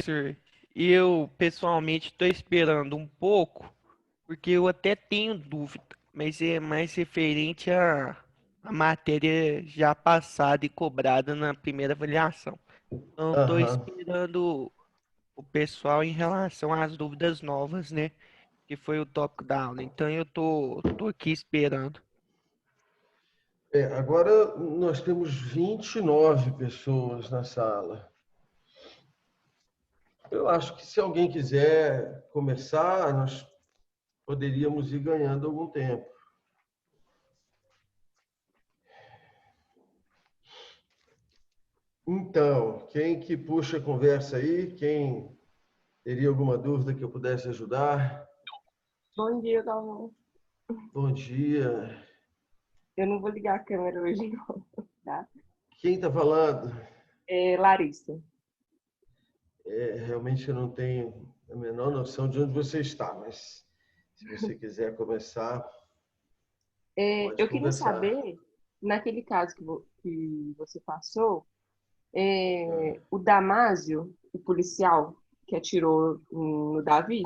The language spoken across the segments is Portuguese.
professor, eu pessoalmente estou esperando um pouco, porque eu até tenho dúvida, mas é mais referente à matéria já passada e cobrada na primeira avaliação. Então, estou Aham. esperando o pessoal em relação às dúvidas novas, né? Que foi o tópico da aula. Então, eu tô aqui esperando. Agora nós temos 29 pessoas na sala. Eu acho que se alguém quiser começar, nós poderíamos ir ganhando algum tempo. Então, quem que puxa a conversa aí? Quem teria alguma dúvida que eu pudesse ajudar? Bom dia, Galvão. Bom dia. Eu não vou ligar a câmera hoje, não, tá? Quem está falando? É Larissa. Realmente eu não tenho a menor noção de onde você está, mas se você quiser começar, pode Eu queria conversar. saber, naquele caso que você passou, Ah, o Damásio, o policial que atirou no Davi,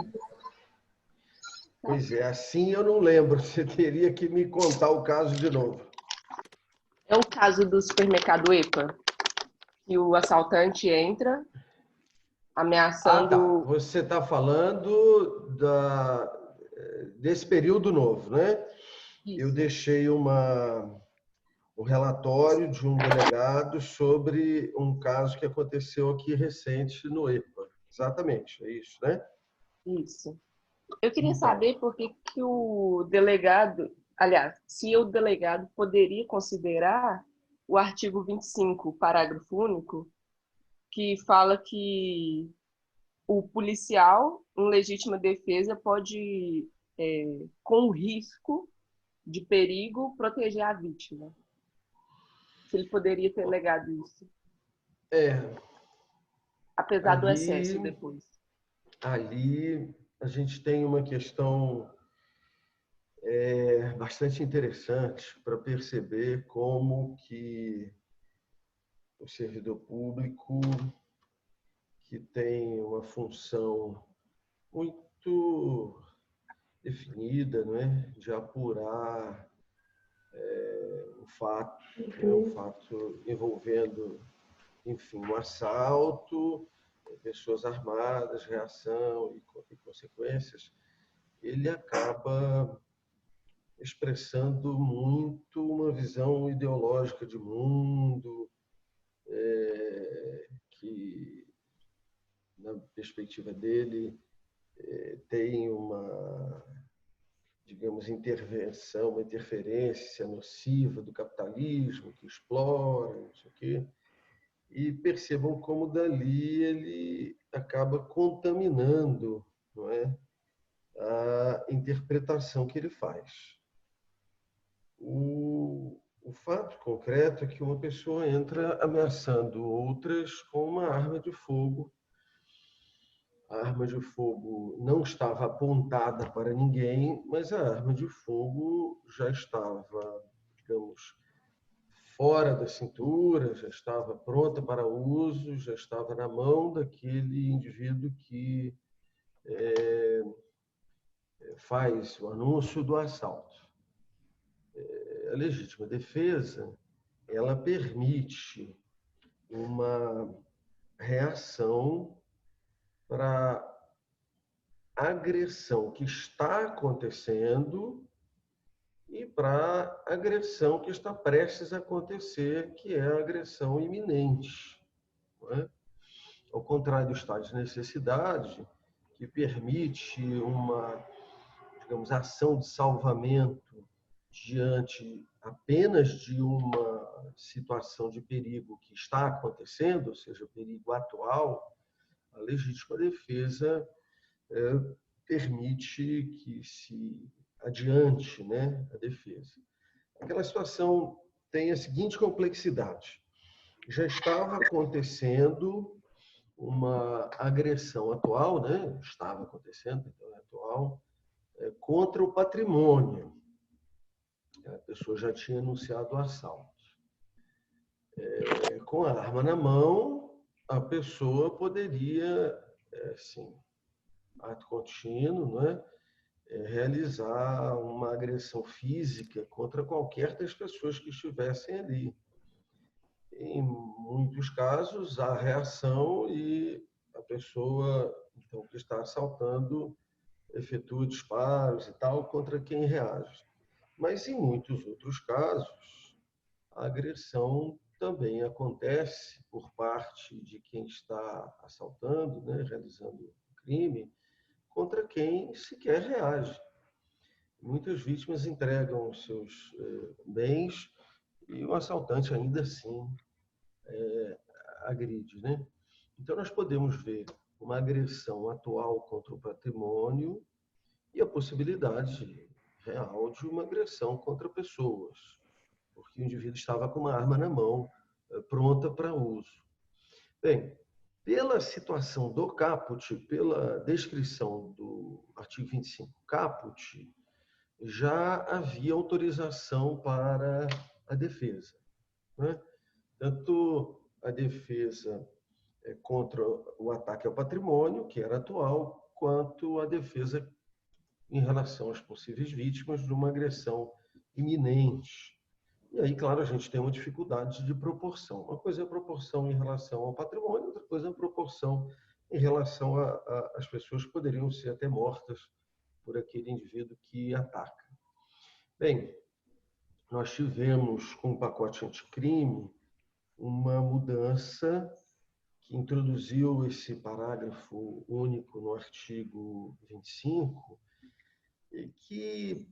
Pois é, assim eu não lembro. Você teria que me contar o caso de novo. é o caso do supermercado EPA, que o assaltante entra Ah, tá. ameaçando Você está falando desse período novo, né? Eu isso. deixei um relatório de um delegado sobre um caso que aconteceu aqui recente no EPA. Exatamente, é isso, né? Isso. Eu queria Então, saber por que que o delegado, aliás, se o delegado poderia considerar o artigo 25, parágrafo único, que fala que o policial, em legítima defesa, pode, com o risco de perigo, proteger a vítima. Se ele poderia ter negado isso, é, apesar do excesso ali, depois. ali a gente tem uma questão bastante interessante para perceber como que o servidor público, que tem uma função muito definida, não é, de apurar um fato, né, um fato envolvendo, enfim, um assalto, pessoas armadas, reação e consequências, ele acaba expressando muito uma visão ideológica de mundo, que, na perspectiva dele, tem uma, digamos, intervenção, uma interferência nociva do capitalismo que explora, não sei o quê, e percebam como dali ele acaba contaminando, não é, a interpretação que ele faz. O fato concreto é que uma pessoa entra ameaçando outras com uma arma de fogo. A arma de fogo não estava apontada para ninguém, mas a arma de fogo já estava, digamos, fora da cintura, já estava pronta para uso, já estava na mão daquele indivíduo que faz o anúncio do assalto. A legítima defesa, ela permite uma reação para a agressão que está acontecendo e para a agressão que está prestes a acontecer, que é a agressão iminente. Não é? Ao contrário do estado de necessidade, que permite uma, digamos, ação de salvamento diante apenas de uma situação de perigo que está acontecendo, ou seja, perigo atual, a legítima defesa permite que se adiante, né, a defesa. Aquela situação tem a seguinte complexidade: já estava acontecendo uma agressão atual, né? Estava acontecendo, então é atual, contra o patrimônio. A pessoa já tinha anunciado o assalto. Com a arma na mão, a pessoa poderia assim, ato contínuo, não é? Realizar uma agressão física contra qualquer das pessoas que estivessem ali. Em muitos casos, há reação e a pessoa, então, que está assaltando efetua disparos e tal contra quem reage. Mas em muitos outros casos, a agressão também acontece por parte de quem está assaltando, né, realizando o crime, contra quem sequer reage. Muitas vítimas entregam os seus bens e o assaltante ainda assim agride, né? Então nós podemos ver uma agressão atual contra o patrimônio e a possibilidade real de uma agressão contra pessoas, porque o indivíduo estava com uma arma na mão, pronta para uso. Bem, pela situação do caput, pela descrição do artigo 25 caput, já havia autorização para a defesa, né? Tanto a defesa contra o ataque ao patrimônio, que era atual, quanto a defesa em relação às possíveis vítimas de uma agressão iminente. E aí, claro, a gente tem uma dificuldade de proporção. Uma coisa é a proporção em relação ao patrimônio, outra coisa é a proporção em relação às pessoas que poderiam ser até mortas por aquele indivíduo que ataca. Bem, nós tivemos com o pacote anticrime uma mudança que introduziu esse parágrafo único no artigo 25, que,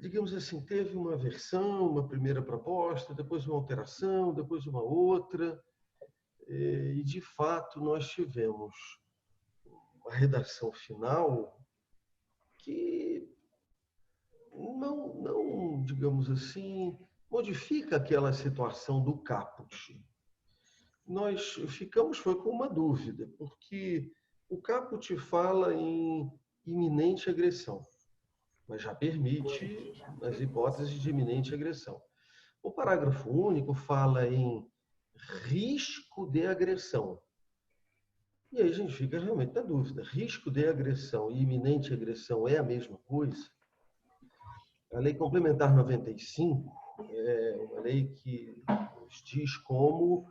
digamos assim, teve uma versão, uma primeira proposta, depois uma alteração, depois uma outra, e de fato nós tivemos uma redação final que não, digamos assim, modifica aquela situação do caput. Nós ficamos foi com uma dúvida, porque o caput fala em iminente agressão, mas já permite as hipóteses de iminente agressão. O parágrafo único fala em risco de agressão. E aí a gente fica realmente na dúvida. Risco de agressão e iminente agressão é a mesma coisa? A Lei Complementar 95 é uma lei que nos diz como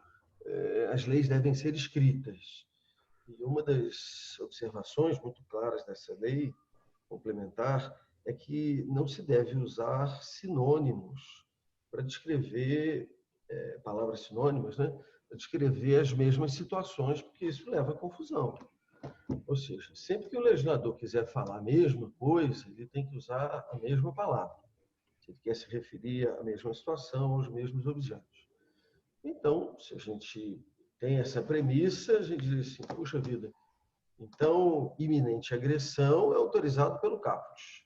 as leis devem ser escritas. E uma das observações muito claras dessa lei complementar é que não se deve usar sinônimos para descrever, palavras sinônimas, né? Para descrever as mesmas situações, porque isso leva a confusão. Ou seja, sempre que o legislador quiser falar a mesma coisa, ele tem que usar a mesma palavra. Se ele quer se referir à mesma situação, aos mesmos objetos. Então, se a gente tem essa premissa, a gente diz assim, puxa vida, então, iminente agressão é autorizado pelo caput.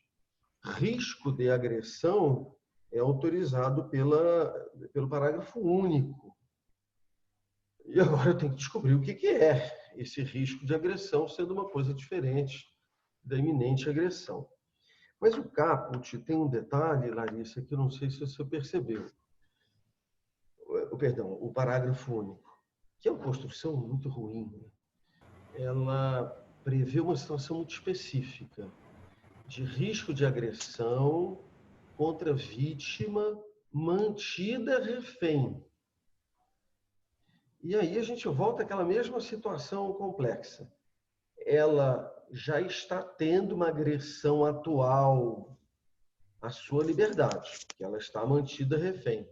Risco de agressão é autorizado pelo parágrafo único. E agora eu tenho que descobrir o que é esse risco de agressão, sendo uma coisa diferente da iminente agressão. Mas o caput tem um detalhe, Larissa, que eu não sei se você percebeu. Perdão, o parágrafo único, que é uma construção muito ruim. Né? Ela prevê uma situação muito específica de risco de agressão contra vítima mantida refém. E aí a gente volta àquela mesma situação complexa. Ela já está tendo uma agressão atual à sua liberdade, porque ela está mantida refém.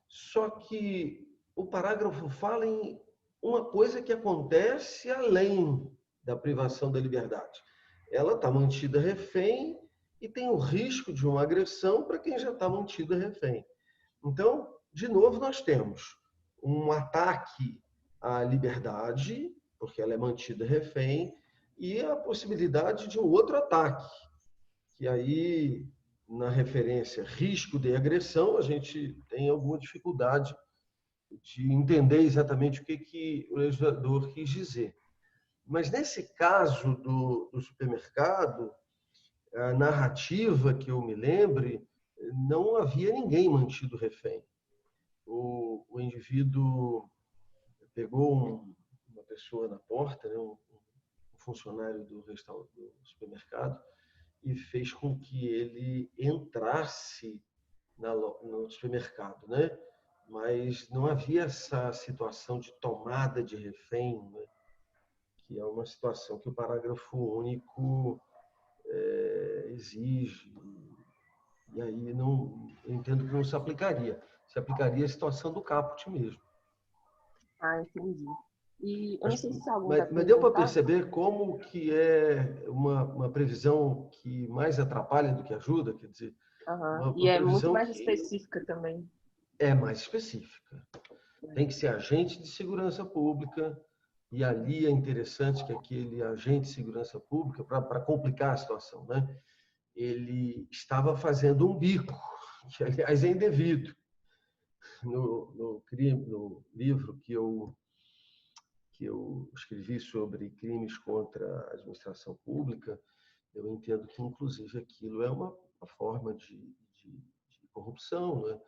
Só que o parágrafo fala em uma coisa que acontece além da privação da liberdade. Ela está mantida refém e tem o risco de uma agressão para quem já está mantida refém. Então, de novo, nós temos um ataque à liberdade, porque ela é mantida refém, e a possibilidade de um outro ataque, que aí, na referência risco de agressão, a gente tem alguma dificuldade de entender exatamente o que o legislador quis dizer. Mas nesse caso do supermercado, a narrativa que eu me lembre, não havia ninguém mantido refém. O indivíduo pegou uma pessoa na porta, né, um funcionário do supermercado e fez com que ele entrasse no supermercado, né? Mas não havia essa situação de tomada de refém, né? Que é uma situação que o parágrafo único exige. E aí eu entendo que não se aplicaria. Se aplicaria a situação do caput mesmo. Ah, entendi. E eu não sei se alguém Mas deu para perceber como que é uma previsão que mais atrapalha do que ajuda? Quer dizer, e é muito mais específica também. É mais específica. Tem que ser agente de segurança pública, e ali é interessante que aquele agente de segurança pública, para complicar a situação, né? Ele estava fazendo um bico, que aliás é indevido. No livro que eu escrevi sobre crimes contra a administração pública, eu entendo que, inclusive, aquilo é uma forma de corrupção, né?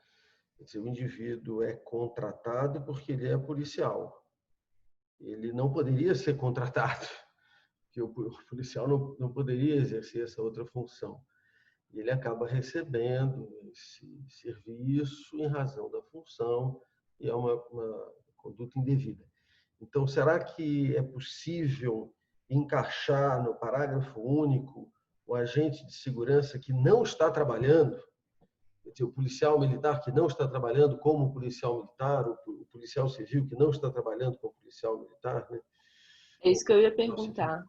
Quer dizer, o indivíduo é contratado porque ele é policial. Ele não poderia ser contratado, porque o policial não poderia exercer essa outra função. E ele acaba recebendo esse serviço em razão da função, e é uma conduta indevida. Então, será que é possível encaixar no parágrafo único o agente de segurança que não está trabalhando, o policial militar que não está trabalhando como policial militar, o policial civil que não está trabalhando como policial militar, né? É isso que eu ia perguntar.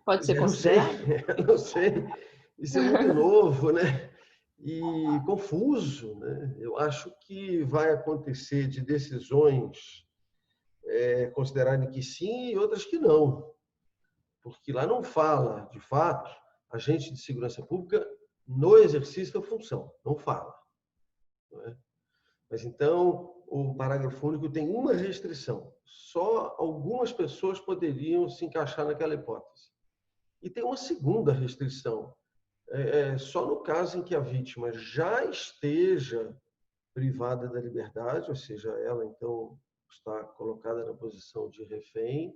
Pode ser considerado? Não sei. Isso é muito novo, né? E confuso, né? Eu acho que vai acontecer de decisões considerarem que sim e outras que não. Porque lá não fala, de fato, agente de segurança pública no exercício da função. Não fala. Não é? Mas então, o parágrafo único tem uma restrição. Só algumas pessoas poderiam se encaixar naquela hipótese. E tem uma segunda restrição. Só no caso em que a vítima já esteja privada da liberdade, ou seja, ela então está colocada na posição de refém,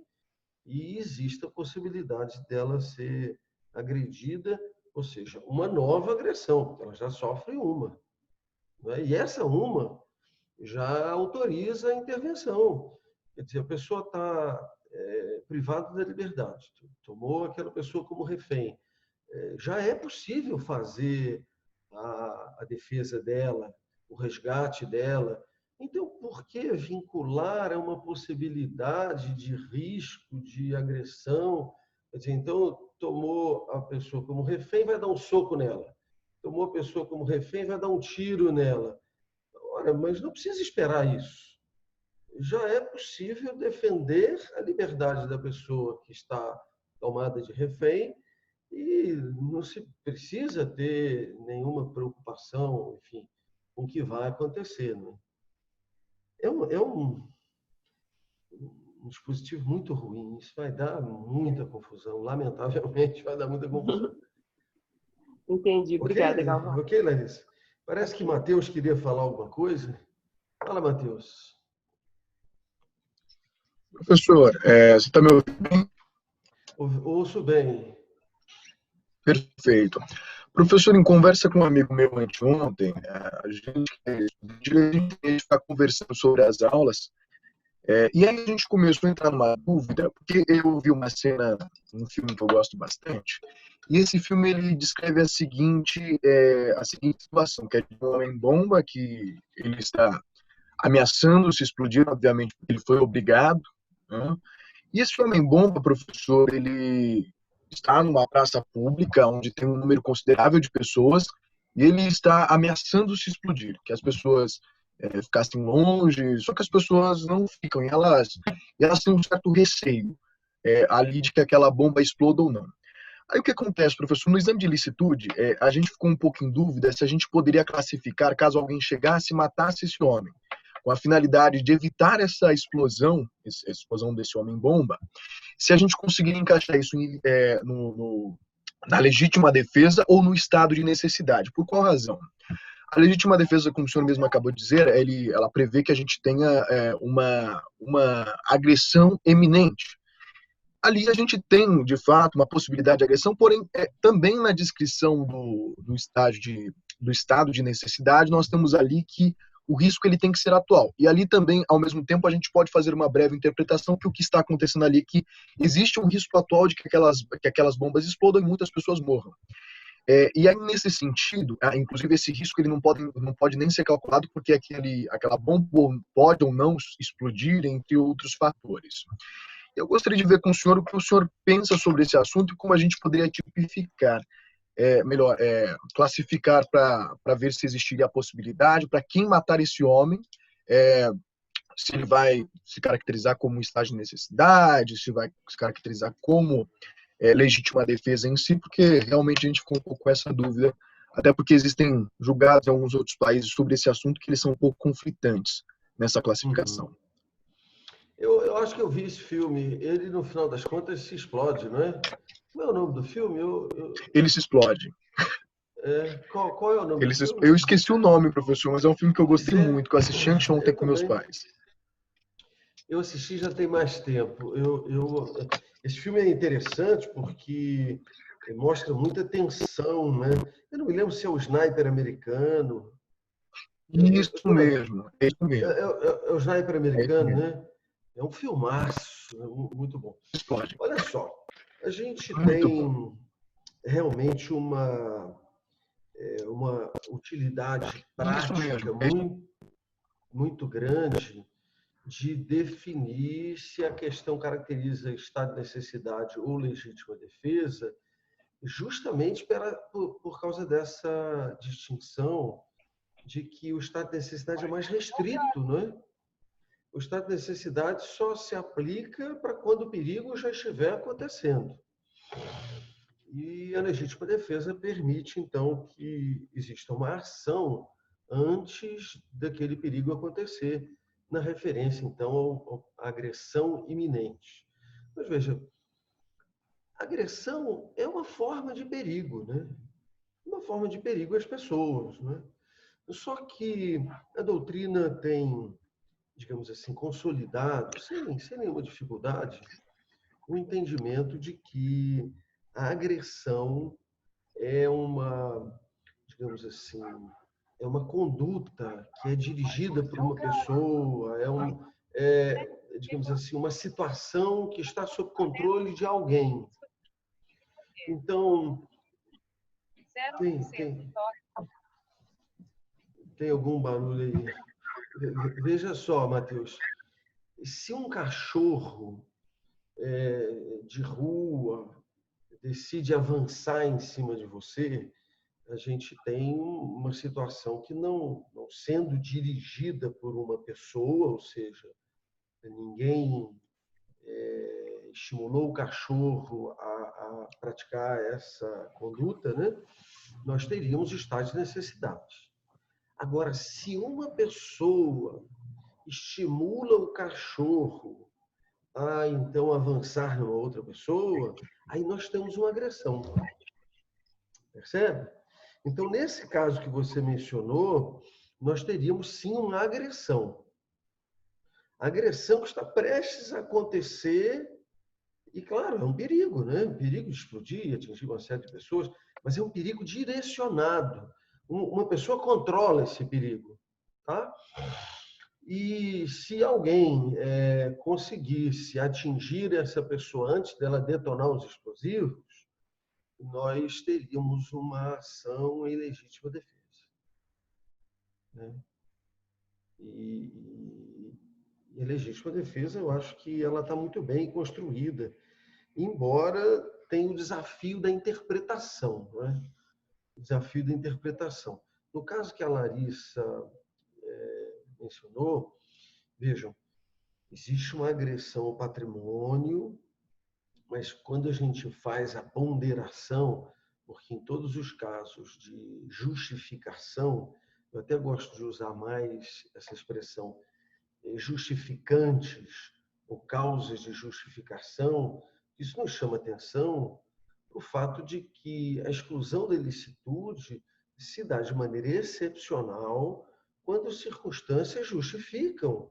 e existe a possibilidade dela ser agredida, ou seja, uma nova agressão, porque ela já sofre uma. Né? E essa uma já autoriza a intervenção. Quer dizer, a pessoa está privada da liberdade, tomou aquela pessoa como refém. Já é possível fazer a defesa dela, o resgate dela. Então, por que vincular a uma possibilidade de risco, de agressão? Quer dizer, então, tomou a pessoa como refém, vai dar um soco nela. Tomou a pessoa como refém, vai dar um tiro nela. Ora, mas não precisa esperar isso. Já é possível defender a liberdade da pessoa que está tomada de refém, e não se precisa ter nenhuma preocupação, enfim, com o que vai acontecer. Né? É um dispositivo muito ruim, isso vai dar muita confusão, lamentavelmente vai dar muita confusão. Entendi, obrigada, Galvão. Ok, Larissa? Parece que Matheus queria falar alguma coisa. Fala, Matheus. Professor, você está me ouvindo bem? Ouço bem. Perfeito. Professor, em conversa com um amigo meu anteontem, a gente está conversando sobre as aulas, e aí a gente começou a entrar numa dúvida, porque eu vi uma cena, um filme que eu gosto bastante, e esse filme ele descreve a seguinte situação, que é de um homem-bomba que ele está ameaçando se explodir, obviamente, porque ele foi obrigado, né? E esse homem-bomba, professor, ele está numa praça pública, onde tem um número considerável de pessoas, e ele está ameaçando se explodir, que as pessoas ficassem longe, só que as pessoas não ficam, e elas têm um certo receio ali de que aquela bomba exploda ou não. Aí o que acontece, professor? No exame de licitude, a gente ficou um pouco em dúvida se a gente poderia classificar, caso alguém chegasse e matasse esse homem, com a finalidade de evitar essa explosão desse homem-bomba, se a gente conseguir encaixar isso na legítima defesa ou no estado de necessidade. Por qual razão? A legítima defesa, como o senhor mesmo acabou de dizer, ela prevê que a gente tenha uma agressão eminente. ali a gente tem, de fato, uma possibilidade de agressão, porém, também na descrição do estado de necessidade, nós temos ali que o risco ele tem que ser atual. E ali também, ao mesmo tempo, a gente pode fazer uma breve interpretação que o que está acontecendo ali é que existe um risco atual de que aquelas bombas explodam e muitas pessoas morram. E aí, nesse sentido, inclusive esse risco ele não pode nem ser calculado porque aquela bomba pode ou não explodir, entre outros fatores. Eu gostaria de ver com o senhor o que o senhor pensa sobre esse assunto e como a gente poderia tipificar, classificar para ver se existiria a possibilidade, para quem matar esse homem, se ele vai se caracterizar como um estágio de necessidade, se vai se caracterizar como legítima defesa em si, porque realmente a gente ficou um pouco com essa dúvida, até porque existem julgados em alguns outros países sobre esse assunto que eles são um pouco conflitantes nessa classificação. Uhum. Eu acho que eu vi esse filme. Ele, no final das contas, se explode, não é? Qual é o nome do filme? Ele se explode. Qual é o nome do filme? Eu esqueci o nome, professor, mas é um filme que eu gostei Pois é. muito, que eu assisti anteontem com meus pais. Eu assisti já tem mais tempo. Esse filme é interessante porque mostra muita tensão, né? Eu não me lembro se é o Sniper americano. Isso mesmo, é isso mesmo. É o Sniper americano, né? É um filmaço, muito bom. Explode. Olha só, a gente Muito tem bom. realmente uma utilidade prática muito grande de definir se a questão caracteriza estado de necessidade ou legítima defesa, justamente por causa dessa distinção de que o estado de necessidade é mais restrito, não é? O estado de necessidade só se aplica para quando o perigo já estiver acontecendo. E a legítima defesa permite, então, que exista uma ação antes daquele perigo acontecer, na referência, então, à agressão iminente. Mas veja, agressão é uma forma de perigo, né? Uma forma de perigo às pessoas, né? Só que a doutrina tem, digamos assim, consolidado, sem nenhuma dificuldade, o entendimento de que a agressão é digamos assim, é uma conduta que é dirigida por uma pessoa, digamos assim, uma situação que está sob controle de alguém. Então, tem algum barulho aí? Veja só, Matheus, se um cachorro de rua decide avançar em cima de você, a gente tem uma situação que não sendo dirigida por uma pessoa, ou seja, ninguém estimulou o cachorro a praticar essa conduta, né? Nós teríamos estados de necessidade. Agora, se uma pessoa estimula o cachorro a, então, avançar numa outra pessoa, aí nós temos uma agressão. Percebe? Então, nesse caso que você mencionou, nós teríamos sim uma agressão. A agressão que está prestes a acontecer, e claro, é um perigo, né? Um perigo de explodir, atingir uma série de pessoas, mas é um perigo direcionado. Uma pessoa controla esse perigo, tá? E se alguém conseguisse atingir essa pessoa antes dela detonar os explosivos, nós teríamos uma ação em legítima defesa. Né? E a legítima defesa, eu acho que ela está muito bem construída, embora tenha o desafio da interpretação. Não é? O desafio da interpretação. No caso que a Larissa mencionou, vejam, existe uma agressão ao patrimônio, mas quando a gente faz a ponderação, porque em todos os casos de justificação, eu até gosto de usar mais essa expressão, justificantes ou causas de justificação, isso nos chama atenção para o fato de que a exclusão da ilicitude se dá de maneira excepcional quando circunstâncias justificam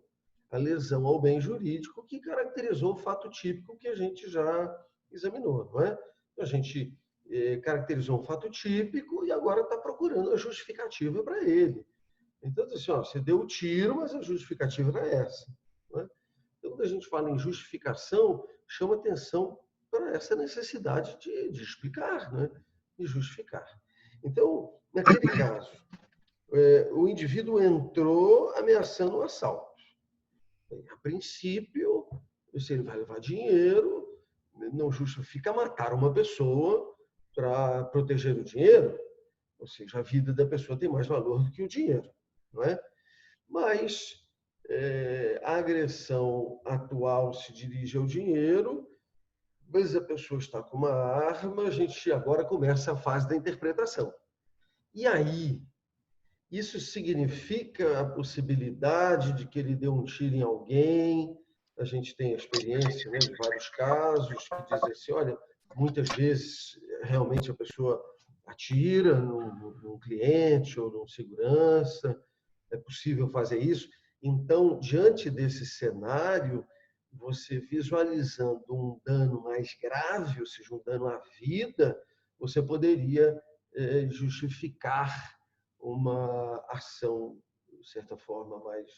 a lesão ao bem jurídico que caracterizou o fato típico que a gente já examinou, não é? A gente caracterizou um fato típico e agora está procurando a justificativa para ele. Então, assim, ó, você deu o tiro, mas a justificativa era essa. Não é? Então, quando a gente fala em justificação, chama atenção para essa necessidade de explicar, né? De justificar. Então, naquele caso, o indivíduo entrou ameaçando o assalto. A princípio, se ele vai levar dinheiro, não justifica matar uma pessoa para proteger o dinheiro, ou seja, a vida da pessoa tem mais valor do que o dinheiro, não é? Mas a agressão atual se dirige ao dinheiro, mas a pessoa está com uma arma, a gente agora começa a fase da interpretação. E aí, isso significa a possibilidade de que ele deu um tiro em alguém? A gente tem a experiência, né, de vários casos que dizem assim, olha, muitas vezes realmente a pessoa atira num cliente ou num segurança, é possível fazer isso. Então, diante desse cenário, você visualizando um dano mais grave, ou seja, um dano à vida, você poderia justificar uma ação, de certa forma, mais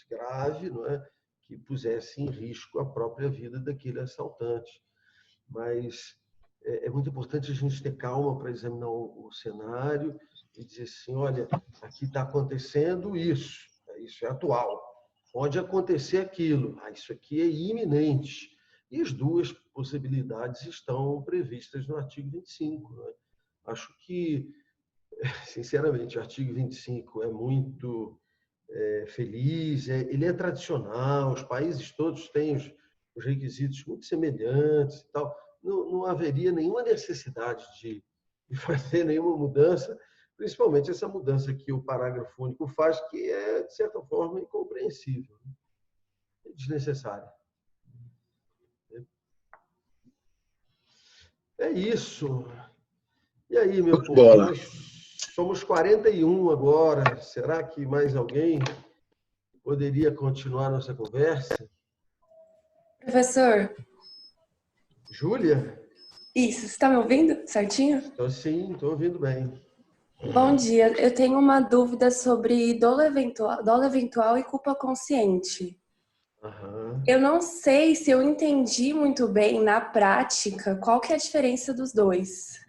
grave, não é? Que pusesse em risco a própria vida daquele assaltante. Mas é muito importante a gente ter calma para examinar o cenário e dizer assim, olha, aqui está acontecendo isso é atual, pode acontecer aquilo, isso aqui é iminente. E as duas possibilidades estão previstas no artigo 25. Né? Acho que, sinceramente, o artigo 25 é muito feliz, ele é tradicional, os países todos têm os requisitos muito semelhantes e tal. Não haveria nenhuma necessidade de fazer nenhuma mudança, principalmente essa mudança que o parágrafo único faz, que é, de certa forma, incompreensível, é desnecessária. É isso. E aí, meu povo, nós somos 41 agora. Será que mais alguém poderia continuar nossa conversa? Professor. Júlia? Isso, você está me ouvindo certinho? Estou sim, estou ouvindo bem. Bom dia, eu tenho uma dúvida sobre dolo eventual e culpa consciente. Uhum. Eu não sei se eu entendi muito bem na prática qual que é a diferença dos dois.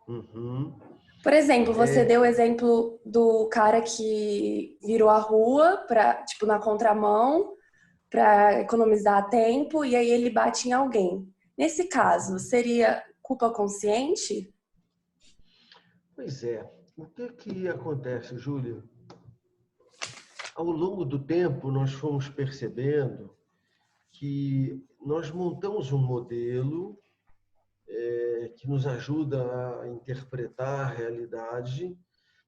Uhum. Por exemplo, você deu o exemplo do cara que virou a rua tipo, na contramão para economizar tempo e aí ele bate em alguém. Nesse caso, seria culpa consciente? Pois é. O que acontece, Júlia? Ao longo do tempo, nós fomos percebendo que nós montamos um modelo que nos ajuda a interpretar a realidade,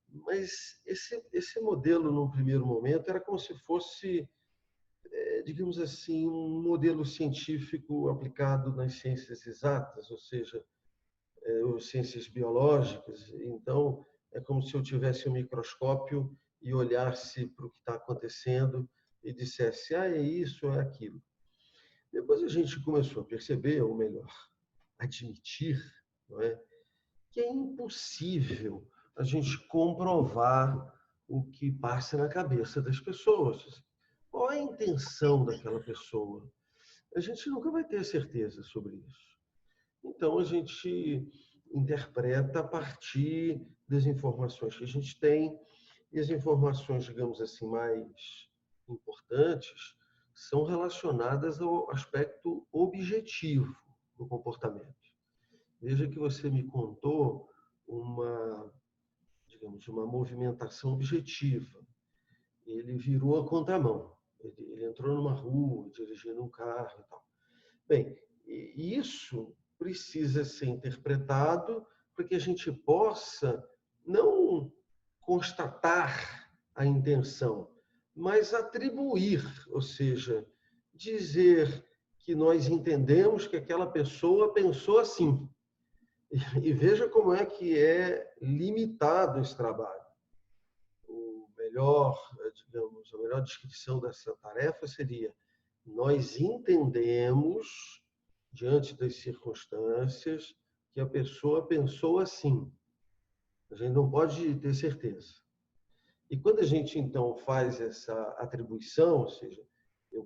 mas esse modelo, num primeiro momento, era como se fosse, digamos assim, um modelo científico aplicado nas ciências exatas, ou seja, ciências biológicas. Então, é como se eu tivesse um microscópio e olhasse para o que está acontecendo e dissesse, é isso, é aquilo. Depois a gente começou a perceber, ou melhor, admitir, não é, que é impossível a gente comprovar o que passa na cabeça das pessoas. Qual é a intenção daquela pessoa? A gente nunca vai ter certeza sobre isso. Então, a gente interpreta a partir das informações que a gente tem, e as informações, digamos assim, mais importantes são relacionadas ao aspecto objetivo do comportamento. Veja que você me contou digamos, uma movimentação objetiva. Ele virou a contramão. Ele entrou numa rua, dirigindo um carro e tal. Bem, isso precisa ser interpretado para que a gente possa não constatar a intenção, mas atribuir, ou seja, dizer que nós entendemos que aquela pessoa pensou assim. E veja como é que é limitado esse trabalho. O digamos, a melhor descrição dessa tarefa seria: nós entendemos, diante das circunstâncias, que a pessoa pensou assim. A gente não pode ter certeza. E quando a gente, então, faz essa atribuição, ou seja, eu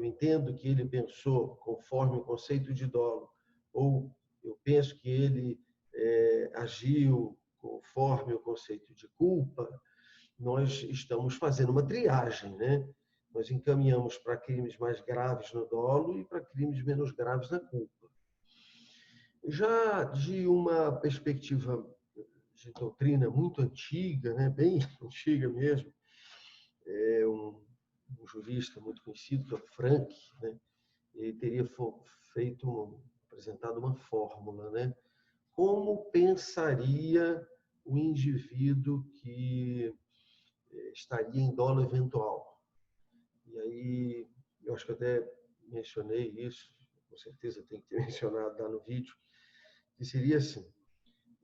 entendo que ele pensou conforme o conceito de dolo, ou eu penso que ele agiu conforme o conceito de culpa, nós estamos fazendo uma triagem, né? Nós encaminhamos para crimes mais graves no dolo e para crimes menos graves na culpa. Já de uma perspectiva de doutrina muito antiga, né? Bem antiga mesmo, um jurista muito conhecido, que é o Frank, né? Ele teria apresentado uma fórmula, né? Como pensaria o indivíduo que estaria em dolo eventual? E aí, eu acho que eu até mencionei isso, com certeza tem que ter mencionado lá no vídeo, que seria assim: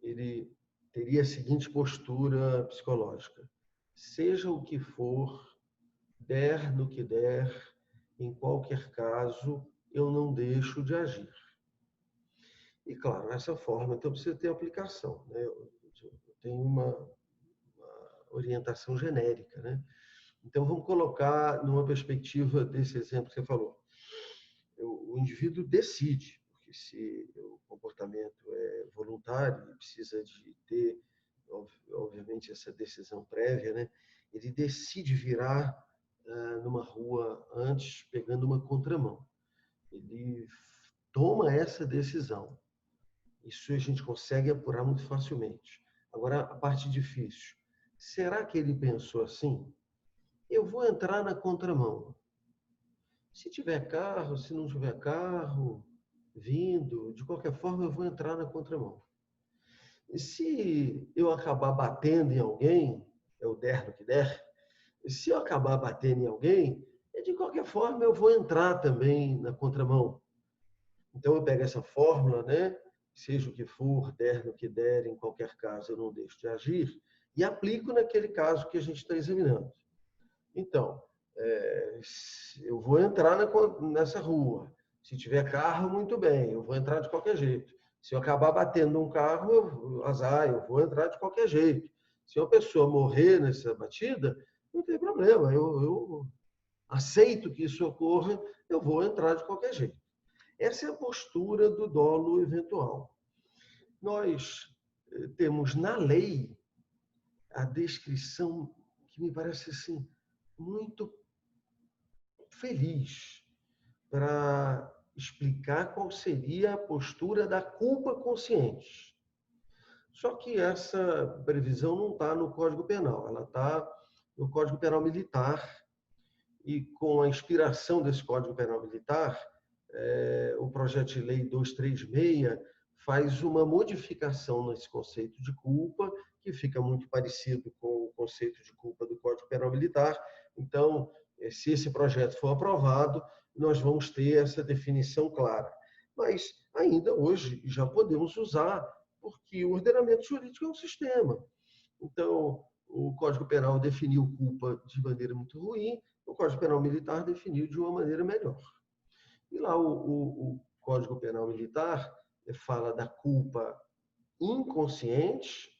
ele teria a seguinte postura psicológica: seja o que for, der no que der, em qualquer caso, eu não deixo de agir. E, claro, essa forma, então, precisa ter aplicação, né? Eu tenho uma orientação genérica, né? Então, vamos colocar numa perspectiva desse exemplo que você falou. O indivíduo decide, porque se o comportamento é voluntário e precisa de ter, obviamente, essa decisão prévia, né? Ele decide virar numa rua antes, pegando uma contramão. Ele toma essa decisão. Isso a gente consegue apurar muito facilmente. Agora, a parte difícil. Será que ele pensou assim? Eu vou entrar na contramão. Se tiver carro, se não tiver carro, vindo, de qualquer forma eu vou entrar na contramão. E se eu acabar batendo em alguém, é o der no que der, se eu acabar batendo em alguém, de qualquer forma eu vou entrar também na contramão. Então eu pego essa fórmula, né? Seja o que for, der no que der, em qualquer caso eu não deixo de agir, e aplico naquele caso que a gente está examinando. Então, eu vou entrar nessa rua. Se tiver carro, muito bem, eu vou entrar de qualquer jeito. Se eu acabar batendo um carro, azar, eu vou entrar de qualquer jeito. Se uma pessoa morrer nessa batida, não tem problema, eu aceito que isso ocorra, eu vou entrar de qualquer jeito. Essa é a postura do dolo eventual. Nós temos na lei a descrição que me parece assim muito feliz para explicar qual seria a postura da culpa consciente. Só que essa previsão não está no Código Penal, ela está no Código Penal Militar, e com a inspiração desse Código Penal Militar, o projeto de lei 236 faz uma modificação nesse conceito de culpa, que fica muito parecido com o conceito de culpa do Código Penal Militar. Então, se esse projeto for aprovado, nós vamos ter essa definição clara. Mas, ainda hoje, já podemos usar, porque o ordenamento jurídico é um sistema. Então, o Código Penal definiu culpa de maneira muito ruim, o Código Penal Militar definiu de uma maneira melhor. E lá o Código Penal Militar fala da culpa inconsciente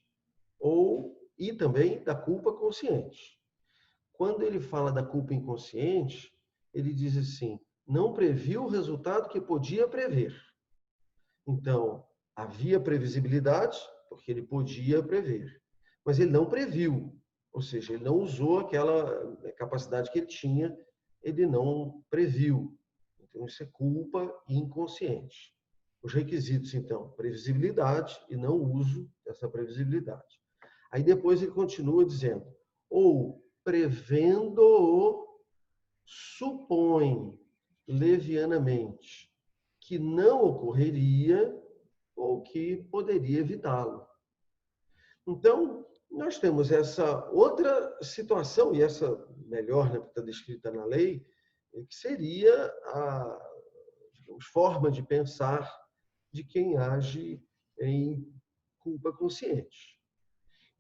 e também da culpa consciente. Quando ele fala da culpa inconsciente, ele diz assim: não previu o resultado que podia prever. Então, havia previsibilidade, porque ele podia prever. Mas ele não previu, ou seja, ele não usou aquela capacidade que ele tinha, ele não previu. Então, isso é culpa inconsciente. Os requisitos, então, previsibilidade e não uso dessa previsibilidade. Aí depois ele continua dizendo: ou prevendo-o, supõe levianamente que não ocorreria ou que poderia evitá-lo. Então, nós temos essa outra situação, e essa melhor, né, que está descrita na lei, que seria digamos, forma de pensar de quem age em culpa consciente.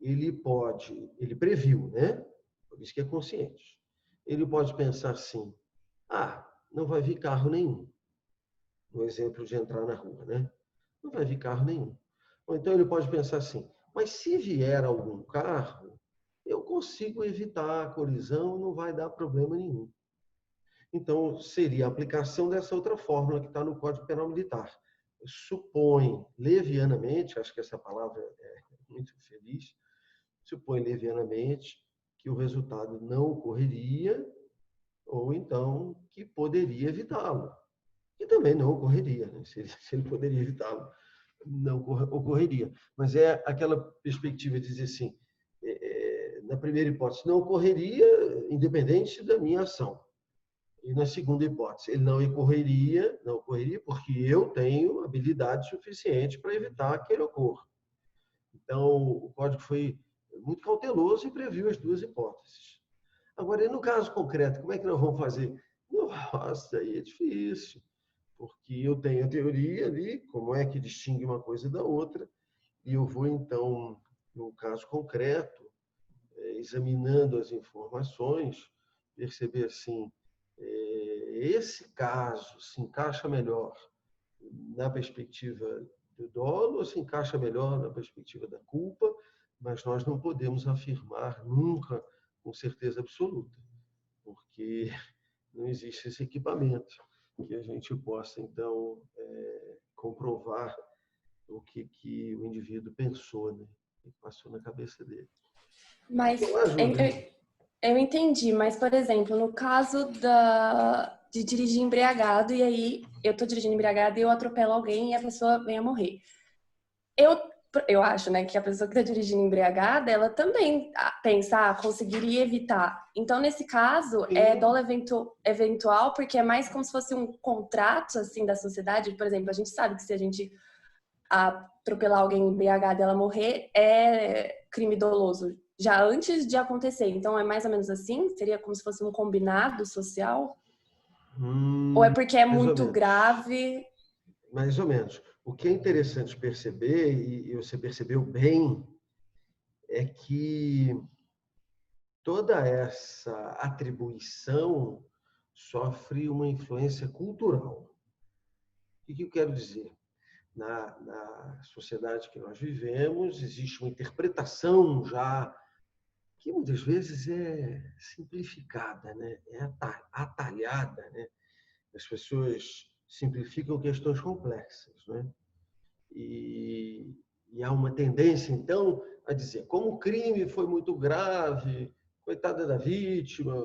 ele previu, né? Por isso que é consciente. Ele pode pensar assim: ah, não vai vir carro nenhum. No exemplo de entrar na rua, né? Não vai vir carro nenhum. Ou então ele pode pensar assim: mas se vier algum carro, eu consigo evitar a colisão, não vai dar problema nenhum. Então, seria a aplicação dessa outra fórmula que está no Código Penal Militar. Supõe levianamente, acho que essa palavra é muito feliz, supõe levianamente que o resultado não ocorreria ou então que poderia evitá-lo. E também não ocorreria, né? Se ele poderia evitá-lo, não ocorreria. Mas é aquela perspectiva de dizer assim, na primeira hipótese, não ocorreria independente da minha ação. E na segunda hipótese, ele não ocorreria porque eu tenho habilidade suficiente para evitar que ele ocorra. Então, o código foi muito cauteloso e previu as duas hipóteses. Agora, e no caso concreto, como é que nós vamos fazer? Nossa, aí é difícil, porque eu tenho a teoria ali, como é que distingue uma coisa da outra, e eu vou, então, no caso concreto, examinando as informações, perceber assim, esse caso se encaixa melhor na perspectiva do dolo ou se encaixa melhor na perspectiva da culpa, mas nós não podemos afirmar nunca com certeza absoluta, porque não existe esse equipamento que a gente possa, então, comprovar o que o indivíduo pensou, né? O que passou na cabeça dele. Mas Então, ajuda. eu entendi, mas, por exemplo, no caso de dirigir embriagado, e aí eu tô dirigindo embriagado e eu atropelo alguém e a pessoa vem a morrer. Eu acho, né, que a pessoa que tá dirigindo embriagada, ela também pensa, conseguiria evitar. Então, nesse caso, é dolo eventual, porque é mais como se fosse um contrato, assim, da sociedade. Por exemplo, a gente sabe que se a gente atropelar alguém embriagado e ela morrer, é crime doloso já antes de acontecer. Então, é mais ou menos assim? Seria como se fosse um combinado social? Ou é porque é Mais ou muito menos. grave? Mais ou menos. O que é interessante perceber, e você percebeu bem, é que toda essa atribuição sofre uma influência cultural. O que eu quero dizer? Na sociedade que nós vivemos, existe uma interpretação já que muitas vezes é simplificada, né? É atalhada, né? As pessoas simplificam questões complexas, né? E há uma tendência, então, a dizer, como o crime foi muito grave, coitada da vítima,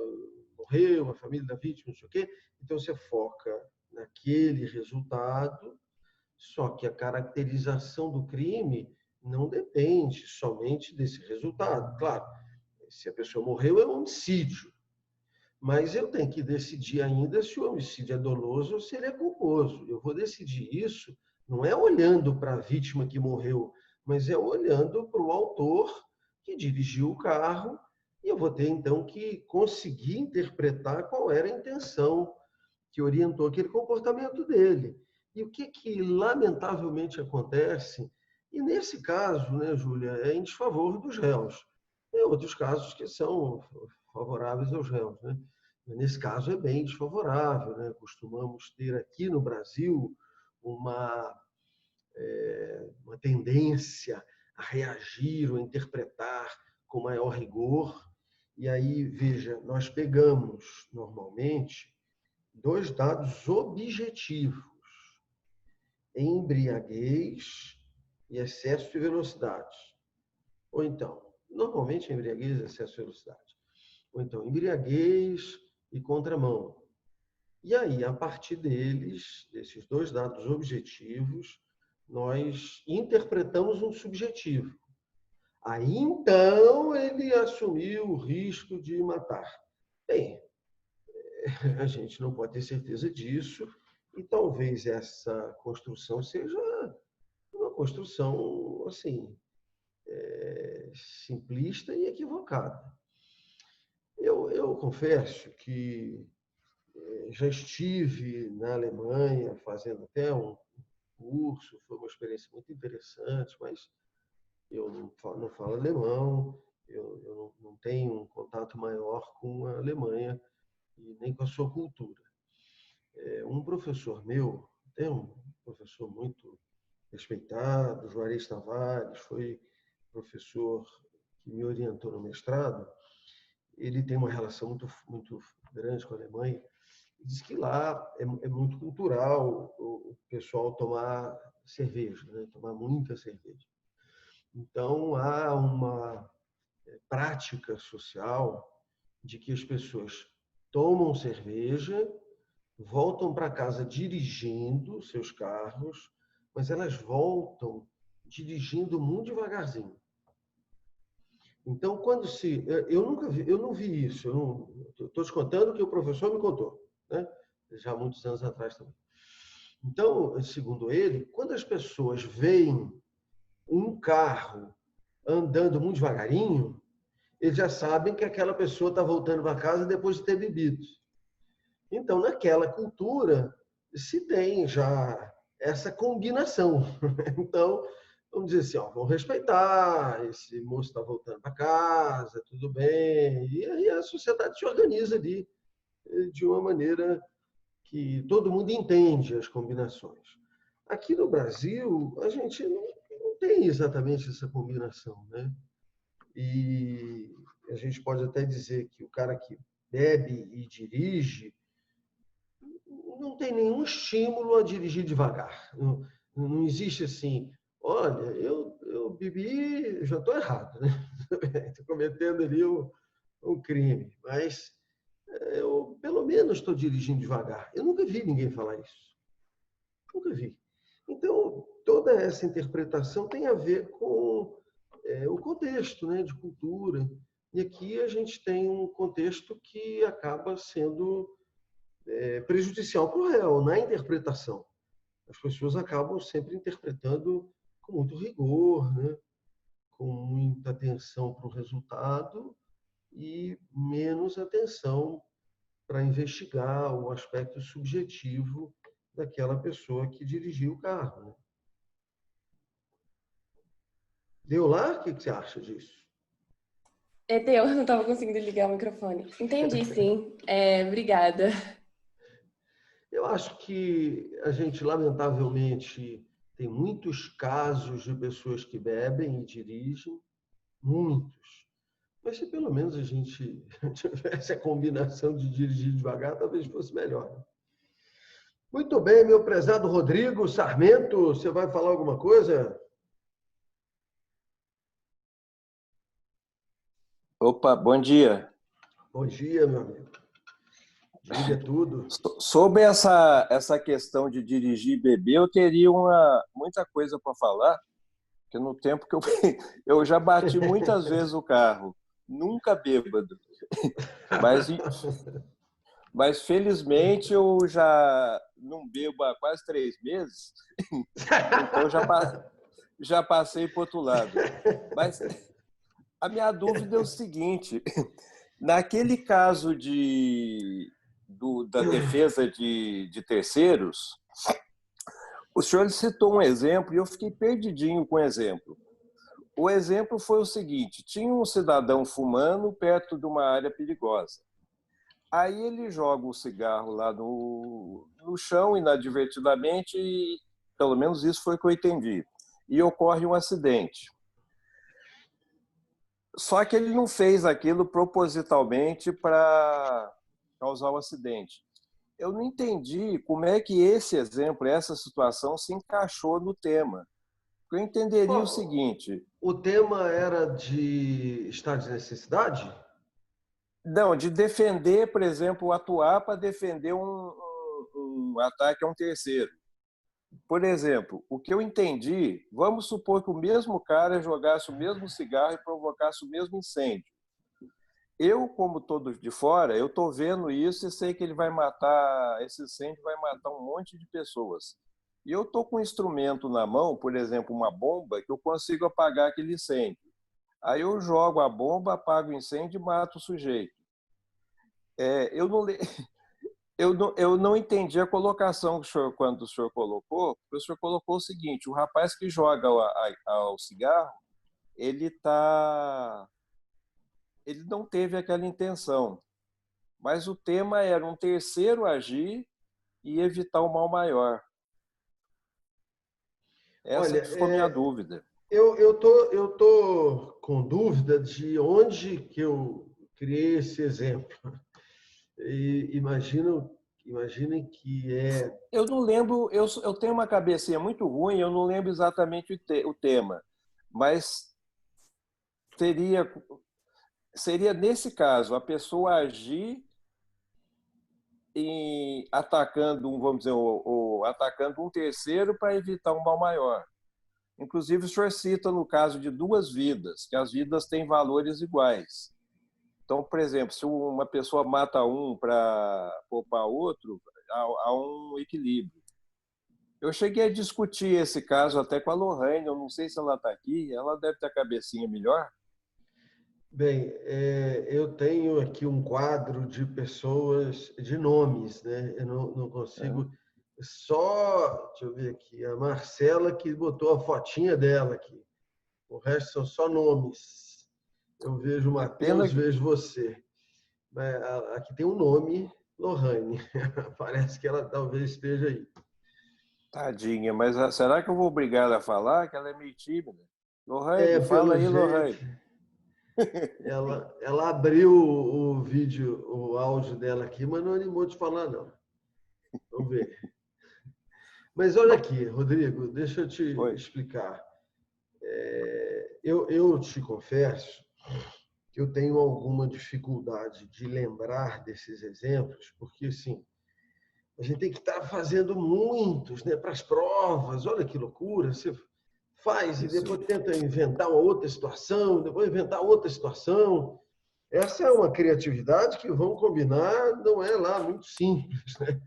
morreu, a família da vítima, não sei o quê, então você foca naquele resultado, só que a caracterização do crime não depende somente desse resultado. Claro, se a pessoa morreu, é um homicídio, mas eu tenho que decidir ainda se o homicídio é doloso ou se ele é culposo. Eu vou decidir isso não é olhando para a vítima que morreu, mas é olhando para o autor que dirigiu o carro, e eu vou ter então que conseguir interpretar qual era a intenção que orientou aquele comportamento dele. E o que lamentavelmente acontece, e nesse caso, né, Júlia, é em desfavor dos réus. Tem outros casos que são favoráveis aos réus, né? Nesse caso é bem desfavorável, né? Costumamos ter aqui no Brasil uma, uma tendência a reagir ou interpretar com maior rigor. E aí, veja, nós pegamos normalmente dois dados objetivos: embriaguez e excesso de velocidade. Ou então, normalmente embriaguez e excesso de velocidade. Ou então, embriaguez e contramão. E aí, a partir desses dois dados objetivos, nós interpretamos um subjetivo. Aí, então, ele assumiu o risco de matar. Bem, a gente não pode ter certeza disso, e talvez essa construção seja uma construção, assim, simplista e equivocada. Eu confesso que já estive na Alemanha fazendo até um curso, foi uma experiência muito interessante, mas eu não falo alemão, eu não tenho um contato maior com a Alemanha e nem com a sua cultura. Um professor meu, tem um professor muito respeitado, Juarez Tavares, foi professor que me orientou no mestrado. Ele tem uma relação muito grande com a Alemanha. Diz que lá é muito cultural o pessoal tomar cerveja, né? Tomar muita cerveja. Então, há uma prática social de que as pessoas tomam cerveja, voltam para casa dirigindo seus carros, mas elas voltam dirigindo muito devagarzinho. Então, quando se... Eu nunca vi, eu não vi isso. Estou te contando o que o professor me contou, né? Já há muitos anos atrás também. Então, segundo ele, quando as pessoas veem um carro andando muito devagarinho, eles já sabem que aquela pessoa está voltando para casa depois de ter bebido. Então, naquela cultura, se tem já essa combinação. Então, vamos dizer assim, ó, vamos respeitar, esse moço está voltando para casa, tudo bem. E aí a sociedade se organiza ali de uma maneira que todo mundo entende as combinações. Aqui no Brasil, a gente não tem exatamente essa combinação, né? E a gente pode até dizer que o cara que bebe e dirige não tem nenhum estímulo a dirigir devagar. Não existe assim, olha, eu bebi, já estou errado, né? Estou cometendo ali um crime, mas eu pelo menos estou dirigindo devagar. Eu nunca vi ninguém falar isso. Nunca vi. Então, toda essa interpretação tem a ver com o contexto, né, de cultura. E aqui a gente tem um contexto que acaba sendo prejudicial para o réu, na interpretação. As pessoas acabam sempre interpretando com muito rigor, né, com muita atenção para o resultado e menos atenção para investigar o aspecto subjetivo daquela pessoa que dirigiu o carro. Né? Deu lá? O que você acha disso? Deu, não estava conseguindo ligar o microfone. Entendi, sim. Obrigada. Eu acho que a gente, lamentavelmente, tem muitos casos de pessoas que bebem e dirigem, muitos. Mas se pelo menos a gente tivesse a combinação de dirigir devagar, talvez fosse melhor. Muito bem, meu prezado Rodrigo Sarmento, você vai falar alguma coisa? Opa, bom dia. Bom dia, meu amigo. Diga tudo. Sobre essa questão de dirigir e beber, eu teria muita coisa para falar, porque no tempo que eu já bati muitas vezes o carro, nunca bêbado. Mas felizmente eu já não bebo há quase 3 meses, então já passei para o outro lado. Mas a minha dúvida é o seguinte, naquele caso da defesa de terceiros, o senhor citou um exemplo e eu fiquei perdidinho com o exemplo. O exemplo foi o seguinte, tinha um cidadão fumando perto de uma área perigosa. Aí ele joga o cigarro lá no chão, inadvertidamente, e pelo menos isso foi o que eu entendi. E ocorre um acidente. Só que ele não fez aquilo propositalmente para causar o acidente. Eu não entendi como é que esse exemplo, essa situação se encaixou no tema. Eu entenderia o seguinte... O tema era de estado de necessidade? Não, de defender, por exemplo, atuar para defender um ataque a um terceiro. Por exemplo, o que eu entendi, vamos supor que o mesmo cara jogasse o mesmo cigarro e provocasse o mesmo incêndio. Eu, como todo de fora, eu estou vendo isso e sei que ele vai matar, esse incêndio vai matar um monte de pessoas. E eu estou com um instrumento na mão, por exemplo, uma bomba, que eu consigo apagar aquele incêndio. Aí eu jogo a bomba, apago o incêndio e mato o sujeito. Eu não entendi a colocação quando o senhor colocou, porque o senhor colocou o seguinte, o rapaz que joga o cigarro, ele não teve aquela intenção, mas o tema era um terceiro agir e evitar o mal maior. Essa Olha, que ficou minha dúvida. eu tô com dúvida de onde que eu criei esse exemplo. E imaginem que é. Eu não lembro, eu tenho uma cabecinha muito ruim, eu não lembro exatamente o tema, mas seria nesse caso, a pessoa agir atacando vamos dizer, atacando um terceiro para evitar um mal maior. Inclusive, o senhor cita no caso de duas vidas, que as vidas têm valores iguais. Então, por exemplo, se uma pessoa mata um para poupar outro, há um equilíbrio. Eu cheguei a discutir esse caso até com a Lohane, eu não sei se ela está aqui, ela deve ter a cabecinha melhor. Bem, eu tenho aqui um quadro de pessoas, de nomes, né? Eu não consigo. Deixa eu ver aqui, a Marcela que botou a fotinha dela aqui. O resto são só nomes. Eu vejo o Matheus, vejo você. Aqui tem um nome, Lohane. Parece que ela talvez esteja aí. Tadinha, mas será que eu vou obrigar ela a falar? Que ela é meio tímida. Lohane, fala aí, jeito, Lohane. ela abriu o vídeo, o áudio dela aqui, mas não animou de falar, não. Vamos ver. Mas olha aqui, Rodrigo, deixa eu te explicar. Eu te confesso que eu tenho alguma dificuldade de lembrar desses exemplos, porque, assim, a gente tem que estar fazendo muitos, né, para as provas. Olha que loucura! Você faz e depois tenta inventar uma outra situação, depois inventar outra situação. Essa é uma criatividade que, vamos combinar, não é lá muito simples, né?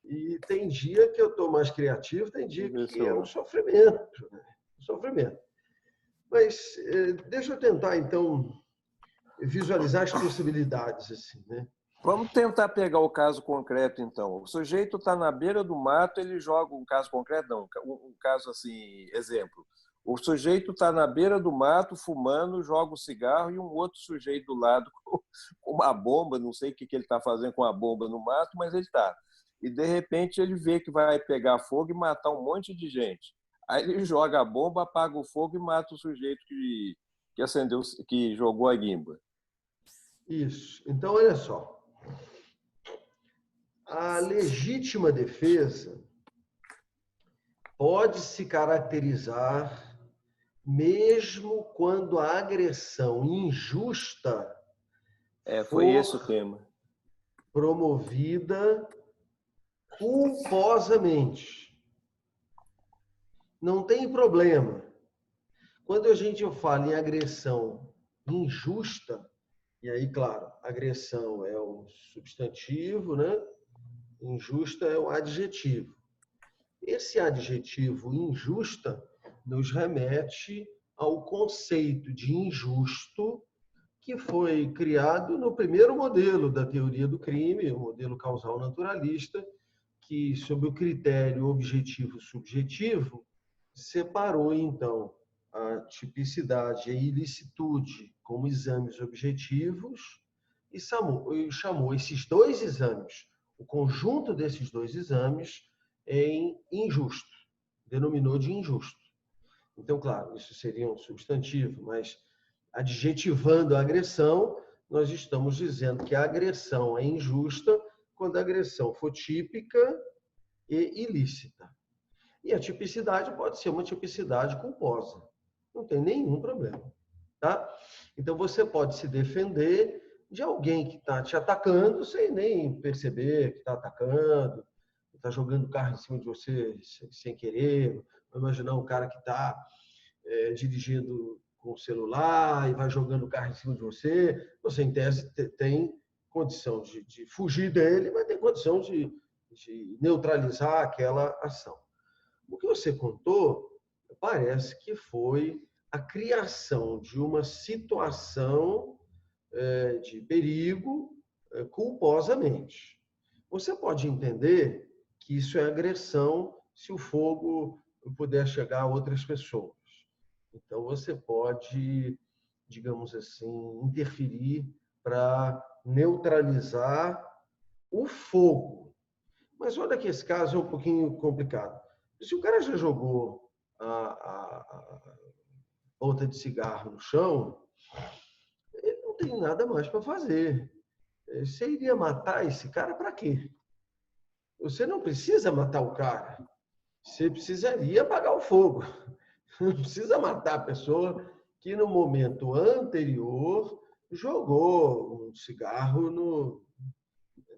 E tem dia que eu estou mais criativo, tem dia que é um sofrimento, né? Um sofrimento. Mas deixa eu tentar, então, visualizar as possibilidades, assim, né? Vamos tentar pegar o caso concreto, então. O sujeito está na beira do mato, ele joga um caso concreto, não, um caso assim, exemplo. O sujeito está na beira do mato, fumando, joga um cigarro e um outro sujeito do lado com uma bomba, não sei o que ele está fazendo com a bomba no mato, mas ele está. E, de repente, ele vê que vai pegar fogo e matar um monte de gente. Aí ele joga a bomba, apaga o fogo e mata o sujeito que acendeu, que jogou a guimba. Isso. Então, olha só. A legítima defesa pode se caracterizar mesmo quando a agressão injusta foi esse o tema. Promovida culposamente. Não tem problema. Quando a gente fala em agressão injusta, e aí, claro, agressão é o substantivo, né? Injusta é o adjetivo. Esse adjetivo injusta nos remete ao conceito de injusto que foi criado no primeiro modelo da teoria do crime, o modelo causal naturalista, que, sob o critério objetivo-subjetivo, separou, então, a tipicidade e a ilicitude como exames objetivos e chamou esses dois exames, o conjunto desses dois exames, em injusto, denominou de injusto. Então, claro, isso seria um substantivo, mas adjetivando a agressão, nós estamos dizendo que a agressão é injusta quando a agressão for típica e ilícita. E a tipicidade pode ser uma tipicidade culposa. Não tem nenhum problema. Tá? Então, você pode se defender de alguém que está te atacando sem nem perceber que está atacando, está jogando carro em cima de você sem querer. Vou imaginar um cara que está dirigindo com o celular e vai jogando carro em cima de você. Você, em tese, tem condição de fugir dele, mas tem condição de neutralizar aquela ação. O que você contou parece que foi a criação de uma situação de perigo culposamente. Você pode entender que isso é agressão se o fogo puder chegar a outras pessoas. Então, você pode, digamos assim, interferir para neutralizar o fogo. Mas olha que esse caso é um pouquinho complicado. Se o cara já jogou a ponta de cigarro no chão, ele não tem nada mais para fazer. Você iria matar esse cara para quê? Você não precisa matar o cara. Você precisaria apagar o fogo. Não precisa matar a pessoa que no momento anterior jogou um cigarro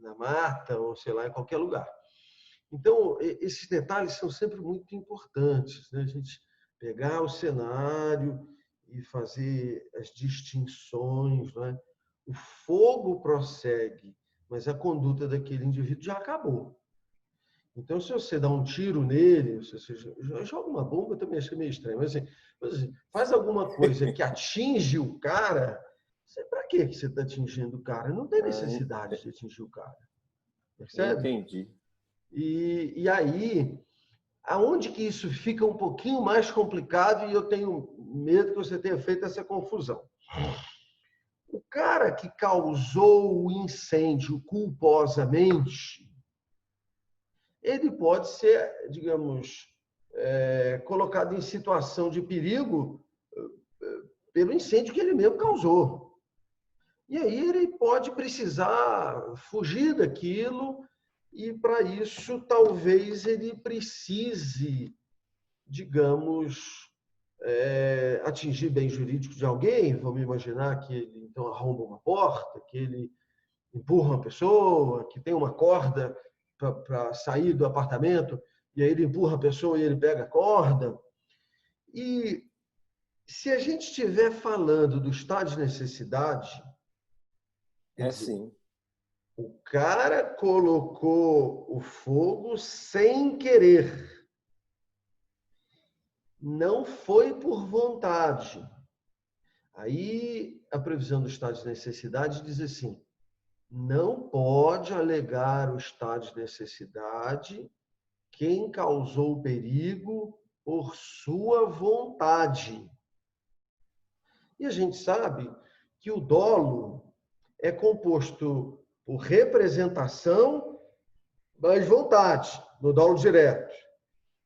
na mata ou sei lá, em qualquer lugar. Então, esses detalhes são sempre muito importantes, né? A gente pegar o cenário e fazer as distinções, né? O fogo prossegue, mas a conduta daquele indivíduo já acabou. Então, se você dá um tiro nele, se você joga uma bomba, eu também achei meio estranho, mas assim, faz alguma coisa que atinge o cara, para que você está atingindo o cara? Não tem necessidade de atingir o cara. Percebe? Entendi. E aí, aonde que isso fica um pouquinho mais complicado e eu tenho medo que você tenha feito essa confusão. O cara que causou o incêndio culposamente, ele pode ser, digamos, colocado em situação de perigo pelo incêndio que ele mesmo causou. E aí ele pode precisar fugir daquilo e, para isso, talvez ele precise, digamos, atingir bem jurídico de alguém. Vamos imaginar que ele, então, arromba uma porta, que ele empurra uma pessoa, que tem uma corda para sair do apartamento, e aí ele empurra a pessoa e ele pega a corda. E se a gente estiver falando do estado de necessidade, quer dizer, Sim. o cara colocou o fogo sem querer. Não foi por vontade. Aí a previsão do estado de necessidade diz assim: não pode alegar o estado de necessidade quem causou o perigo por sua vontade. E a gente sabe que o dolo é composto por representação mais vontade, no dolo direto.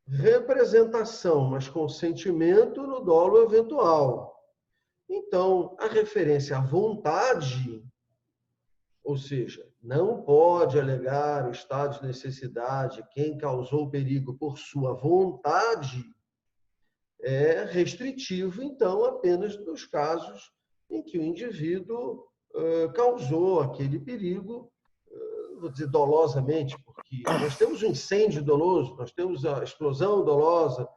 Representação mais consentimento no dolo eventual. Então, a referência à vontade, ou seja, não pode alegar o estado de necessidade quem causou o perigo por sua vontade, é restritivo, então, apenas nos casos em que o indivíduo causou aquele perigo, vou dizer dolosamente, porque nós temos um incêndio doloso, nós temos a explosão dolosa,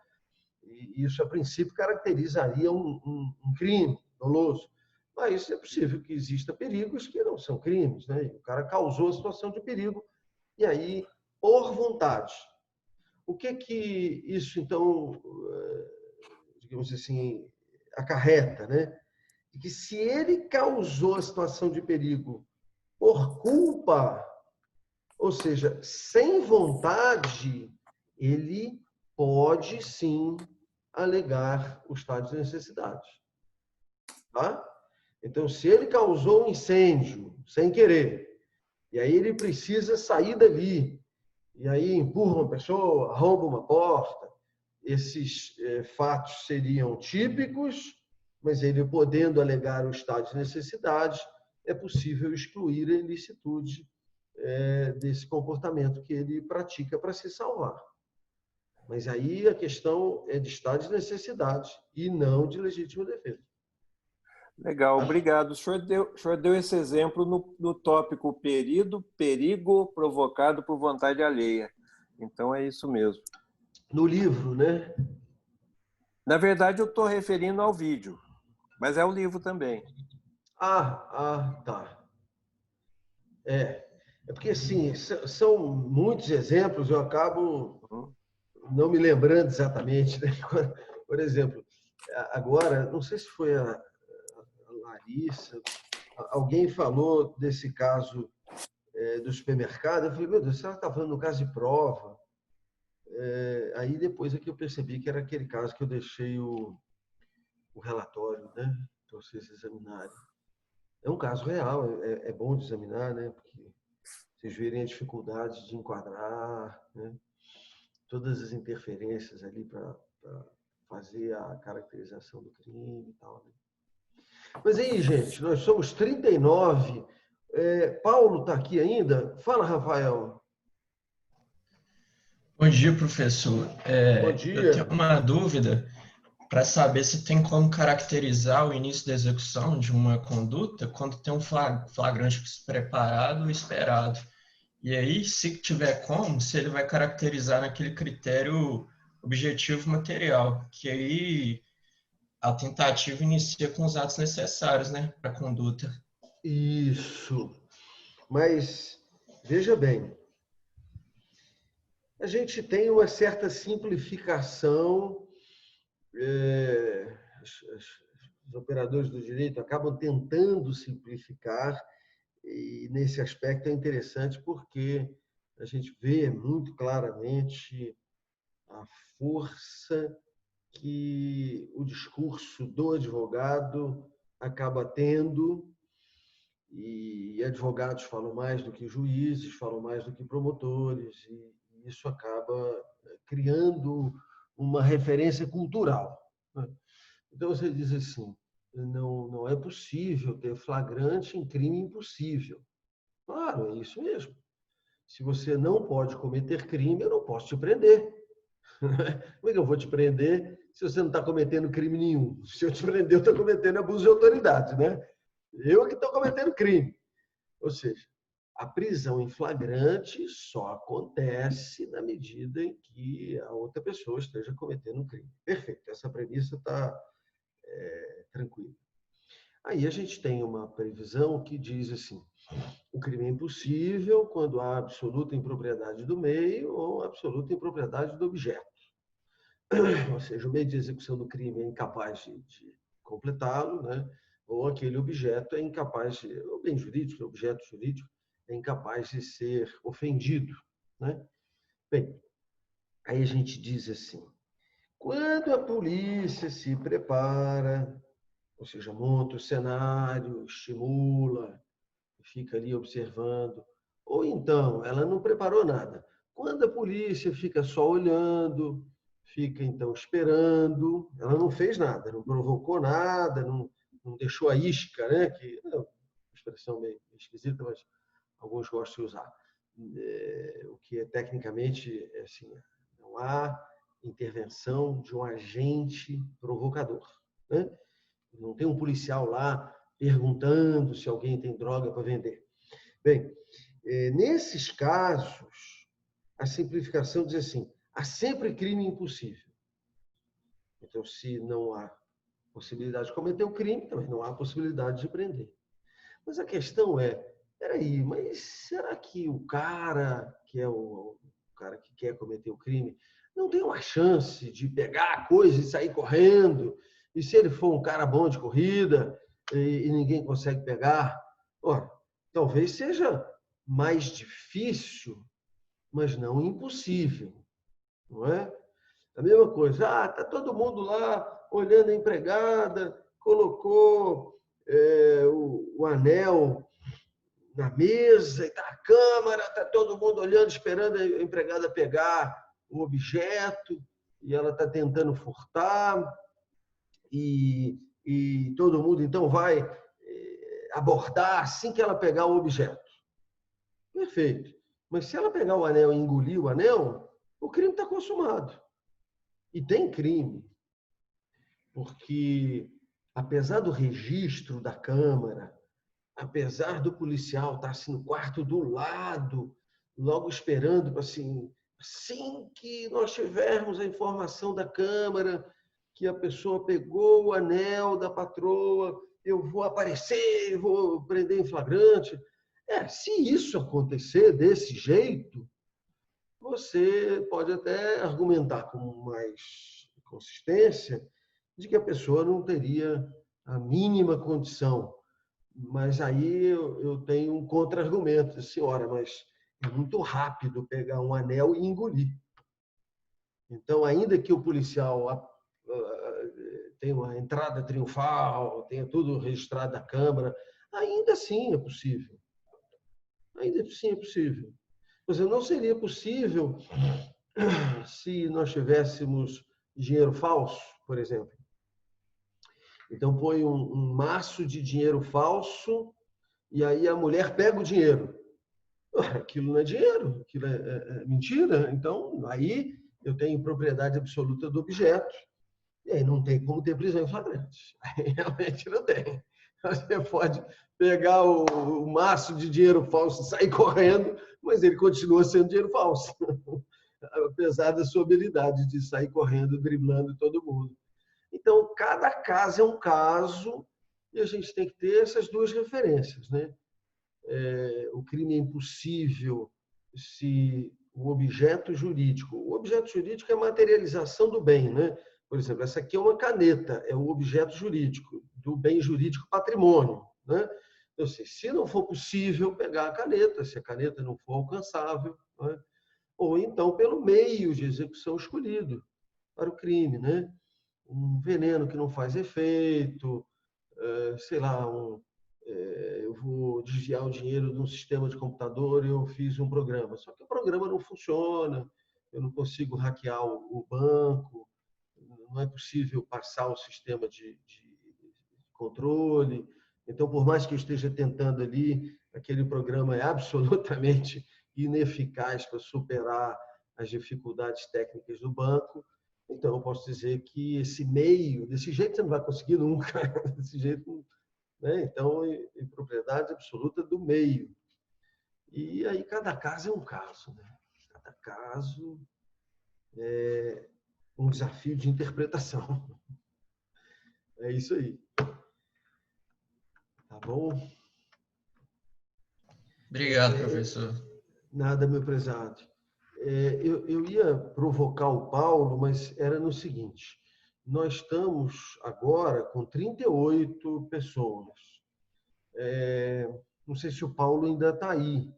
e isso, a princípio, caracterizaria um crime doloso. Mas é possível que exista perigos que não são crimes, né? O cara causou a situação de perigo, e aí, por vontade. O que isso, então, digamos assim, acarreta, né? De que se ele causou a situação de perigo por culpa, ou seja, sem vontade, ele pode sim alegar o estado de necessidade. Tá? Então, se ele causou um incêndio sem querer, e aí ele precisa sair dali, e aí empurra uma pessoa, arromba uma porta, esses fatos seriam típicos, mas ele podendo alegar o estado de necessidade, é possível excluir a ilicitude desse comportamento que ele pratica para se salvar. Mas aí a questão é de estado de necessidade e não de legítima defesa. Legal, obrigado. O senhor deu esse exemplo no tópico perigo provocado por vontade alheia. Então é isso mesmo. No livro, né? Na verdade, eu estou referindo ao vídeo, mas é o livro também. Tá. É porque, assim, são muitos exemplos, eu acabo não me lembrando exatamente, né? Por exemplo, agora, não sei se foi a Larissa, alguém falou desse caso do supermercado, eu falei, meu Deus, será que está falando no caso de prova? Aí depois é que eu percebi que era aquele caso que eu deixei o o relatório, né, para vocês examinarem. É um caso real, é bom de examinar, né, porque vocês verem a dificuldade de enquadrar, né, todas as interferências ali para fazer a caracterização do crime e tal. Né? Mas aí, gente, nós somos 39. Paulo está aqui ainda? Fala, Rafael. Bom dia, professor. Bom Eu dia. tenho uma dúvida para saber se tem como caracterizar o início da execução de uma conduta quando tem um flagrante preparado e esperado. E aí, se tiver como, se ele vai caracterizar naquele critério objetivo material, que aí a tentativa inicia com os atos necessários, né, para a conduta. Isso. Mas, veja bem, a gente tem uma certa simplificação, os operadores do direito acabam tentando simplificar, e nesse aspecto é interessante porque a gente vê muito claramente a força que o discurso do advogado acaba tendo, e advogados falam mais do que juízes, falam mais do que promotores, e isso acaba criando uma referência cultural. Então você diz assim, não é possível ter flagrante em crime impossível. Claro, é isso mesmo. Se você não pode cometer crime, eu não posso te prender. Como é que eu vou te prender se você não está cometendo crime nenhum? Se eu te prender, eu estou cometendo abuso de autoridade, né? Eu que estou cometendo crime. Ou seja, a prisão em flagrante só acontece na medida em que a outra pessoa esteja cometendo um crime. Perfeito, essa premissa está tranquila. Aí a gente tem uma previsão que diz assim, o crime é impossível quando há absoluta impropriedade do meio ou absoluta impropriedade do objeto. Ou seja, o meio de execução do crime é incapaz de completá-lo, né? Ou aquele objeto é incapaz, o bem jurídico, o objeto jurídico, é incapaz de ser ofendido, né? Bem, aí a gente diz assim, quando a polícia se prepara, ou seja, monta o cenário, estimula, fica ali observando, ou então ela não preparou nada. Quando a polícia fica só olhando, fica então esperando, ela não fez nada, não provocou nada, não deixou a isca, né? Que é uma expressão meio esquisita, mas alguns gostam de usar. O que é tecnicamente assim, não há intervenção de um agente provocador, né? Não tem um policial lá perguntando se alguém tem droga para vender. Bem, nesses casos, a simplificação diz assim, há sempre crime impossível. Então, se não há possibilidade de cometer o crime, também não há possibilidade de prender. Mas a questão é, peraí, mas será que o cara, que é o cara que quer cometer o crime, não tem uma chance de pegar a coisa e sair correndo? E se ele for um cara bom de corrida e ninguém consegue pegar? Ora, talvez seja mais difícil, mas não impossível, não é? A mesma coisa, está todo mundo lá olhando a empregada, colocou o anel na mesa, está a câmara, está todo mundo olhando, esperando a empregada pegar o objeto, e ela está tentando furtar, e todo mundo então vai abordar assim que ela pegar o objeto. Perfeito. Mas se ela pegar o anel e engolir o anel, o crime está consumado. E tem crime, porque apesar do registro da Câmara, apesar do policial estar assim, no quarto do lado, logo esperando, assim que nós tivermos a informação da Câmara que a pessoa pegou o anel da patroa, eu vou aparecer, vou prender em flagrante. Se isso acontecer desse jeito, você pode até argumentar com mais consistência de que a pessoa não teria a mínima condição. Mas aí eu tenho um contra-argumento, senhora, mas é muito rápido pegar um anel e engolir. Então, ainda que o policial tem uma entrada triunfal, tenha tudo registrado na Câmara, ainda assim é possível. Ainda assim é possível. Mas não seria possível se nós tivéssemos dinheiro falso, por exemplo. Então, põe um maço de dinheiro falso e aí a mulher pega o dinheiro. Aquilo não é dinheiro, aquilo é mentira. Então, aí eu tenho propriedade absoluta do objeto. E aí não tem como ter prisão em flagrante. Aí realmente não tem. Você pode pegar o maço de dinheiro falso e sair correndo, mas ele continua sendo dinheiro falso. Apesar da sua habilidade de sair correndo, driblando todo mundo. Então, cada caso é um caso e a gente tem que ter essas duas referências, né? O crime é impossível se o objeto jurídico é a materialização do bem, né? Por exemplo, essa aqui é uma caneta, é o objeto jurídico, do bem jurídico patrimônio, né? Então, se não for possível pegar a caneta, se a caneta não for alcançável, né? Ou então pelo meio de execução escolhido para o crime, né? Um veneno que não faz efeito, sei lá, eu vou desviar o dinheiro de um sistema de computador, eu fiz um programa, só que o programa não funciona, eu não consigo hackear o banco, não é possível passar o sistema de controle. Então, por mais que eu esteja tentando ali, aquele programa é absolutamente ineficaz para superar as dificuldades técnicas do banco. Então, eu posso dizer que esse meio, desse jeito você não vai conseguir nunca, desse jeito, né? Então, em propriedade absoluta do meio. E aí, cada caso é um caso, né? Cada caso é um desafio de interpretação. É isso aí. Tá bom? Obrigado, professor. Nada, meu prezado. Eu ia provocar o Paulo, mas era no seguinte: nós estamos agora com 38 pessoas. Não sei se o Paulo ainda está aí.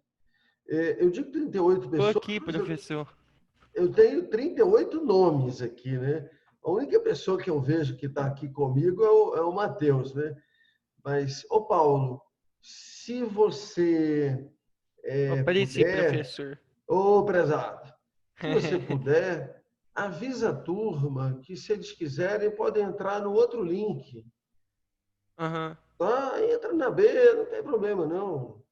Eu digo 38 Estou pessoas. aqui, professor. Eu tenho 38 nomes aqui, né? A única pessoa que eu vejo que está aqui comigo é o Matheus, né? Mas, ô Paulo, se você Apareci, puder, professor. ô prezado, se você puder, avisa a turma que se eles quiserem podem entrar no outro link. Aham. Tá? Entra na B, não tem problema não.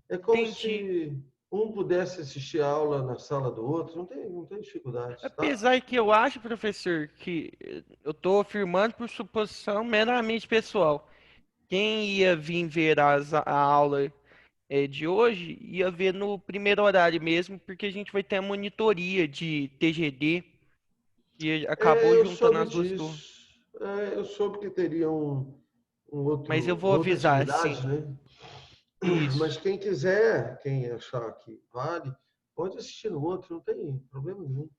É como Entendi. se um pudesse assistir a aula na sala do outro, não tem dificuldade, tá? Apesar que eu acho, professor, que eu estou afirmando por suposição meramente pessoal. Quem ia vir ver a aula de hoje, ia ver no primeiro horário mesmo, porque a gente vai ter a monitoria de TGD, e acabou Eu juntando soube as duas turmas. disso. Eu soube que teria Mas eu vou uma outra avisar, sim. atividade, né? Mas Isso. quem quiser, quem achar que vale, pode assistir no outro, não tem problema nenhum,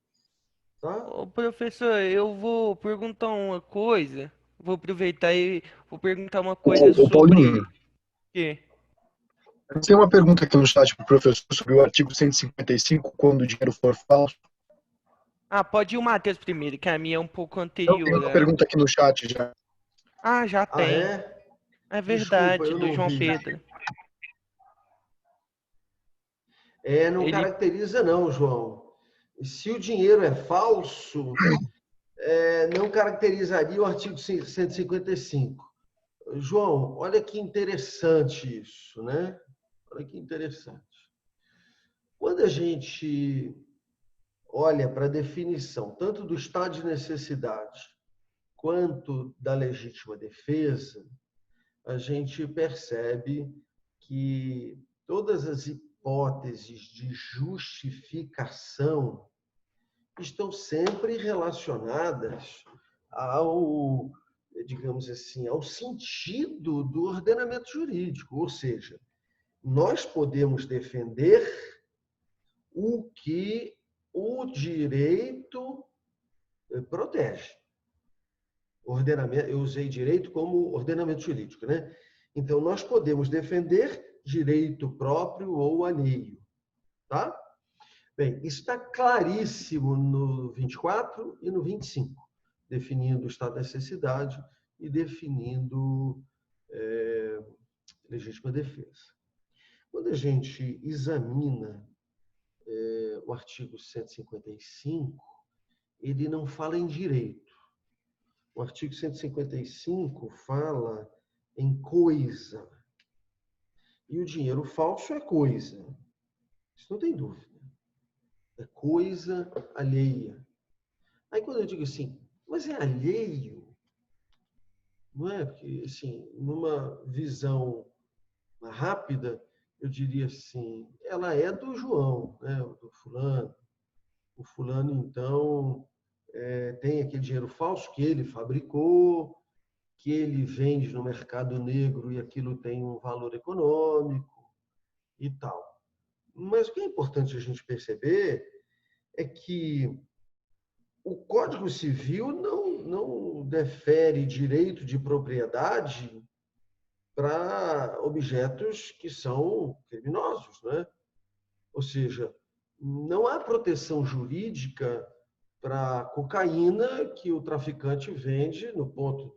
tá? Ô, professor, eu vou perguntar uma coisa. Vou aproveitar e vou perguntar uma coisa Ô, Paulinho, sobre quê? tem uma pergunta aqui no chat para o professor sobre o artigo 155, quando o dinheiro for falso. Ah, pode ir o Matheus primeiro, que a minha é um pouco Não, tem anterior. uma pergunta aqui no chat já. Ah, já Ah, tem. é? É Desculpa, verdade, eu do não João vi. Pedro. Não Ele. caracteriza não, João. Se o dinheiro é falso, não caracterizaria o artigo 155. João, olha que interessante isso, né? Olha que interessante. Quando a gente olha para a definição tanto do estado de necessidade quanto da legítima defesa, a gente percebe que todas as hipóteses de justificação estão sempre relacionadas ao, digamos assim, ao sentido do ordenamento jurídico, ou seja, nós podemos defender o que o direito protege. Ordenamento, eu usei direito como ordenamento jurídico, né? Então, nós podemos defender direito próprio ou alheio, tá? Bem, isso está claríssimo no 24 e no 25. definindo o estado de necessidade e definindo legítima defesa. Quando a gente examina o artigo 155, ele não fala em direito. O artigo 155 fala em coisa. E o dinheiro falso é coisa. Isso não tem dúvida. É coisa alheia. Aí quando eu digo assim, mas é alheio? Não é? Porque, assim, numa visão rápida, eu diria assim, ela é do João, né? Do fulano. O fulano, então, tem aquele dinheiro falso que ele fabricou, que ele vende no mercado negro e aquilo tem um valor econômico e tal. Mas o que é importante a gente perceber é que o Código Civil não defere direito de propriedade para objetos que são criminosos, né? Ou seja, não há proteção jurídica para cocaína que o traficante vende no ponto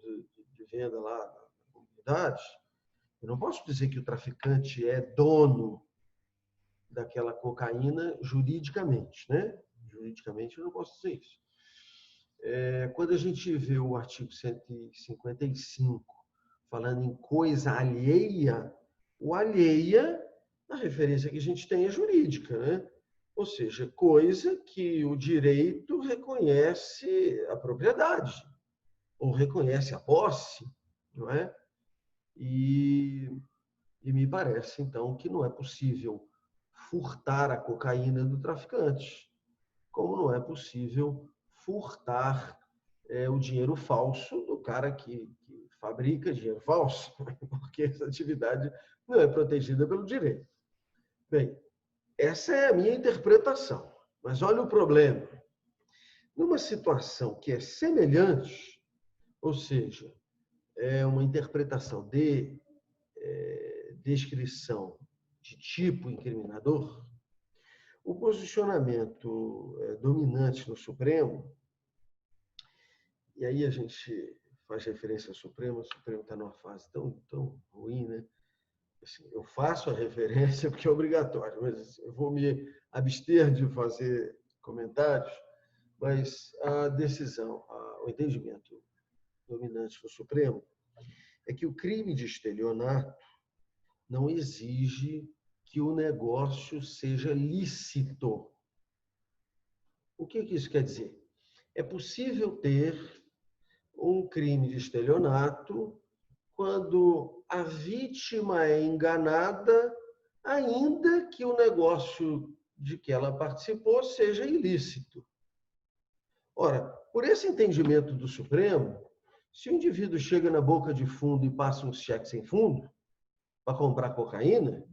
de venda lá na comunidade. Eu não posso dizer que o traficante é dono daquela cocaína juridicamente, né? Juridicamente eu não posso dizer isso. Quando a gente vê o artigo 155 falando em coisa alheia, o alheia, a referência que a gente tem é jurídica, né? Ou seja, coisa que o direito reconhece a propriedade, ou reconhece a posse, não é? E me parece, então, que não é possível furtar a cocaína do traficante, como não é possível furtar o dinheiro falso do cara que fabrica dinheiro falso, porque essa atividade não é protegida pelo direito. Bem, essa é a minha interpretação. Mas olha o problema. Numa situação que é semelhante, ou seja, é uma interpretação de descrição de tipo incriminador, o posicionamento dominante no Supremo, e aí a gente faz referência ao Supremo, o Supremo está numa fase tão ruim, né? Assim, eu faço a referência porque é obrigatório, mas eu vou me abster de fazer comentários, mas a decisão, o entendimento dominante no Supremo é que o crime de estelionato não exige que o negócio seja lícito. O que isso quer dizer? É possível ter um crime de estelionato quando a vítima é enganada, ainda que o negócio de que ela participou seja ilícito. Ora, por esse entendimento do Supremo, se o indivíduo chega na boca de fundo e passa um cheque sem fundo para comprar cocaína,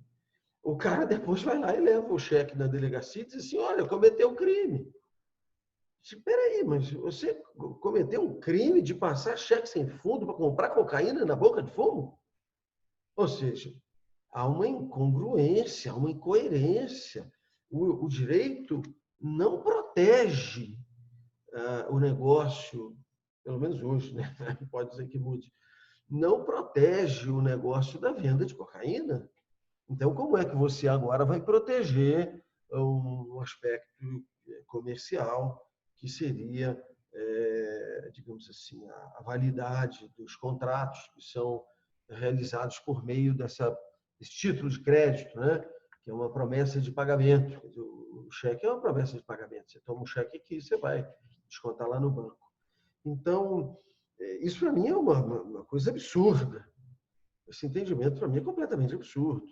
o cara depois vai lá e leva o cheque na delegacia e diz assim, olha, cometeu um crime. Espera aí, mas você cometeu um crime de passar cheque sem fundo para comprar cocaína na boca de fumo? Ou seja, há uma incongruência, há uma incoerência. O direito não protege o negócio, pelo menos hoje, né? Pode dizer que mude, não protege o negócio da venda de cocaína. Então, como é que você agora vai proteger um aspecto comercial que seria, digamos assim, a validade dos contratos que são realizados por meio desse título de crédito, né? Que é uma promessa de pagamento. O cheque é uma promessa de pagamento. Você toma um cheque aqui, você vai descontar lá no banco. Então, isso para mim é uma coisa absurda. Esse entendimento para mim é completamente absurdo.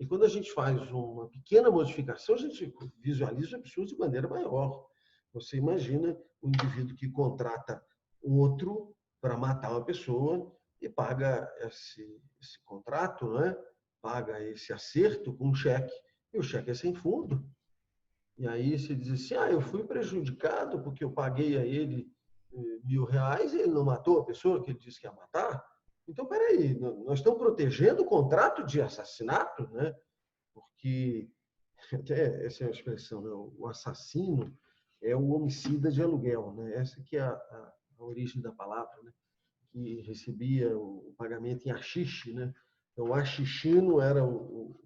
E quando a gente faz uma pequena modificação, a gente visualiza o absurdo de maneira maior. Você imagina o indivíduo que contrata outro para matar uma pessoa e paga esse contrato, né? Paga esse acerto com um cheque, e o cheque é sem fundo. E aí você diz assim, eu fui prejudicado porque eu paguei a ele R$1.000 e ele não matou a pessoa que ele disse que ia matar. Então, peraí, nós estamos protegendo o contrato de assassinato, né? Porque, até essa é a expressão, né? O assassino é o homicida de aluguel, né? Essa que é a a origem da palavra, né? Que recebia o pagamento em haxixe, né? Então, o haxichino era o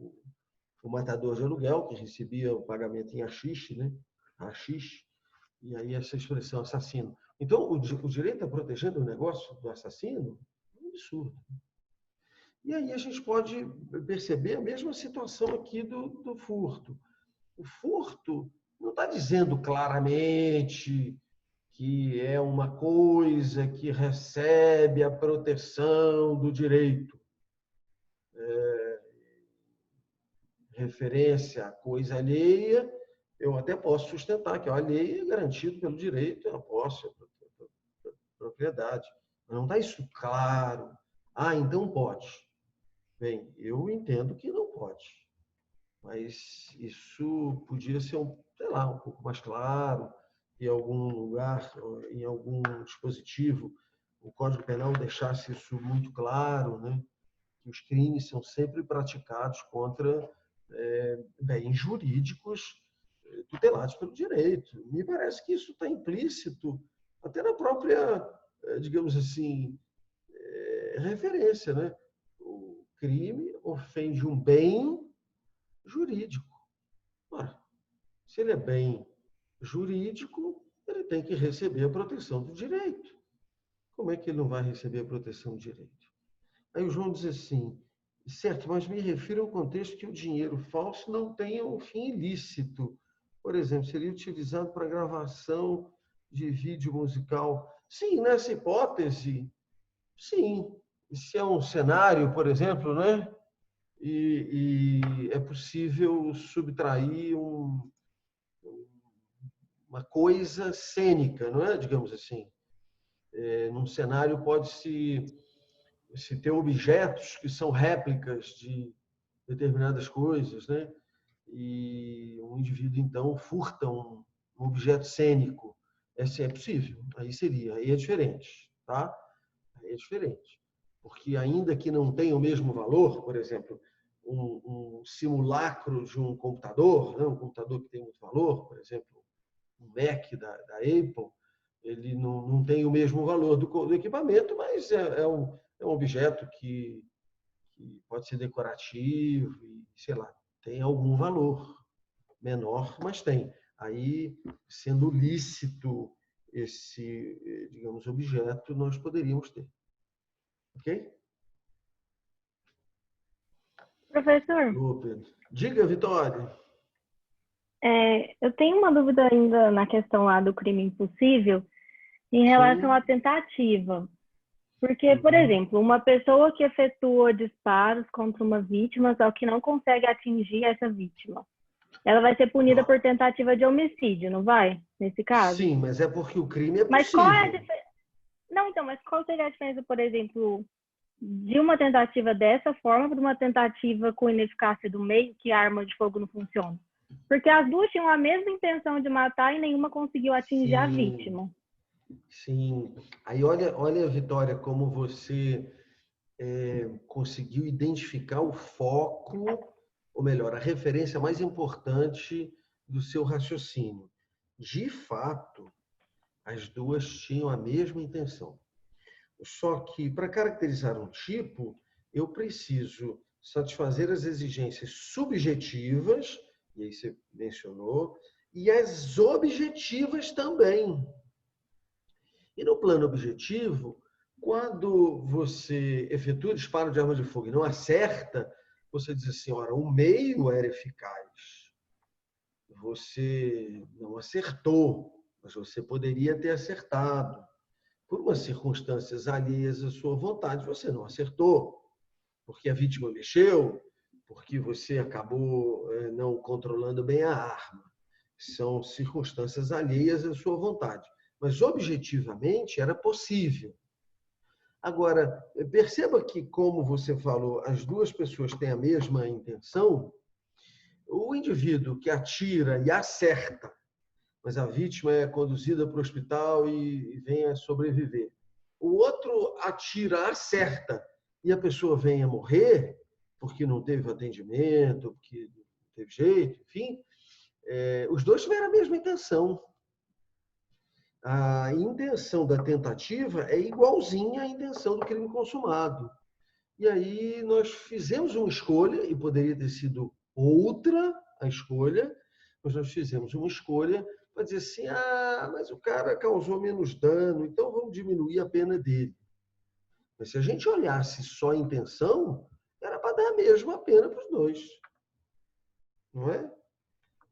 matador de aluguel, que recebia o pagamento em haxixe, né? Haxixe, e aí essa expressão assassino. Então, o direito a proteger o negócio do assassino é um absurdo. E aí a gente pode perceber a mesma situação aqui do furto. O furto não está dizendo claramente que é uma coisa que recebe a proteção do direito. Referência à coisa alheia, eu até posso sustentar que a alheia é garantido pelo direito, a posse, a propriedade. Mas não está isso claro. Ah, então pode. Bem, eu entendo que não pode. Mas isso podia ser, sei lá, um pouco mais claro, em algum lugar, em algum dispositivo, o Código Penal deixasse isso muito claro, né? Que os crimes são sempre praticados contra bens jurídicos tutelados pelo direito. Me parece que isso está implícito até na própria, digamos assim, referência, né? O crime ofende um bem jurídico. Ora, se ele é bem jurídico, ele tem que receber a proteção do direito. Como é que ele não vai receber a proteção do direito? Aí o João diz assim, certo, mas me refiro ao contexto que o dinheiro falso não tenha um fim ilícito. Por exemplo, seria utilizado para gravação de vídeo musical. Sim, nessa hipótese, sim. Se é um cenário, por exemplo, né? E é possível subtrair uma coisa cênica, não é? Digamos assim. Num cenário pode-se ter objetos que são réplicas de determinadas coisas, né? E um indivíduo, então, furta um objeto cênico. Esse é possível, aí é diferente, tá? Aí é diferente. Porque ainda que não tenha o mesmo valor, por exemplo, um simulacro de um computador, né? Um computador que tem muito valor, por exemplo, um Mac da Apple, ele não tem o mesmo valor do equipamento, mas é um objeto que pode ser decorativo e, sei lá, tem algum valor menor, mas tem. Aí, sendo lícito esse, digamos, objeto, nós poderíamos ter. Ok? Professor, Ô, Pedro. Diga, Vitória. eu tenho uma dúvida ainda na questão lá do crime impossível em relação Sim. à tentativa. Porque, por exemplo, uma pessoa que efetua disparos contra uma vítima, só que não consegue atingir essa vítima, ela vai ser punida por tentativa de homicídio, não vai? Nesse caso? Sim, mas é porque o crime é Mas qual é a possível. diferença? Não, então, mas qual seria a diferença, por exemplo, de uma tentativa dessa forma para uma tentativa com ineficácia do meio, que a arma de fogo não funciona? Porque as duas tinham a mesma intenção de matar e nenhuma conseguiu atingir a vítima. Sim. Aí olha, Vitória, como você conseguiu identificar o foco, ou melhor, a referência mais importante do seu raciocínio. De fato, as duas tinham a mesma intenção. Só que, para caracterizar um tipo, eu preciso satisfazer as exigências subjetivas, e aí você mencionou, e as objetivas também. E no plano objetivo, quando você efetua o disparo de arma de fogo e não acerta, você diz assim, ora, o meio era eficaz. Você não acertou, mas você poderia ter acertado. Por umas circunstâncias alheias à sua vontade, você não acertou. Porque a vítima mexeu, porque você acabou não controlando bem a arma. São circunstâncias alheias à sua vontade. Mas, objetivamente, era possível. Agora, perceba que, como você falou, as duas pessoas têm a mesma intenção. O indivíduo que atira e acerta, mas a vítima é conduzida para o hospital e vem a sobreviver. O outro atira, acerta, e a pessoa vem a morrer, porque não teve atendimento, porque não teve jeito, enfim. Os dois tiveram a mesma intenção. a intenção da tentativa é igualzinha à intenção do crime consumado. E aí nós fizemos uma escolha, e poderia ter sido outra a escolha, mas nós fizemos uma escolha para dizer assim, mas o cara causou menos dano, então vamos diminuir a pena dele. Mas se a gente olhasse só a intenção, era para dar a mesma pena para os dois. Não é?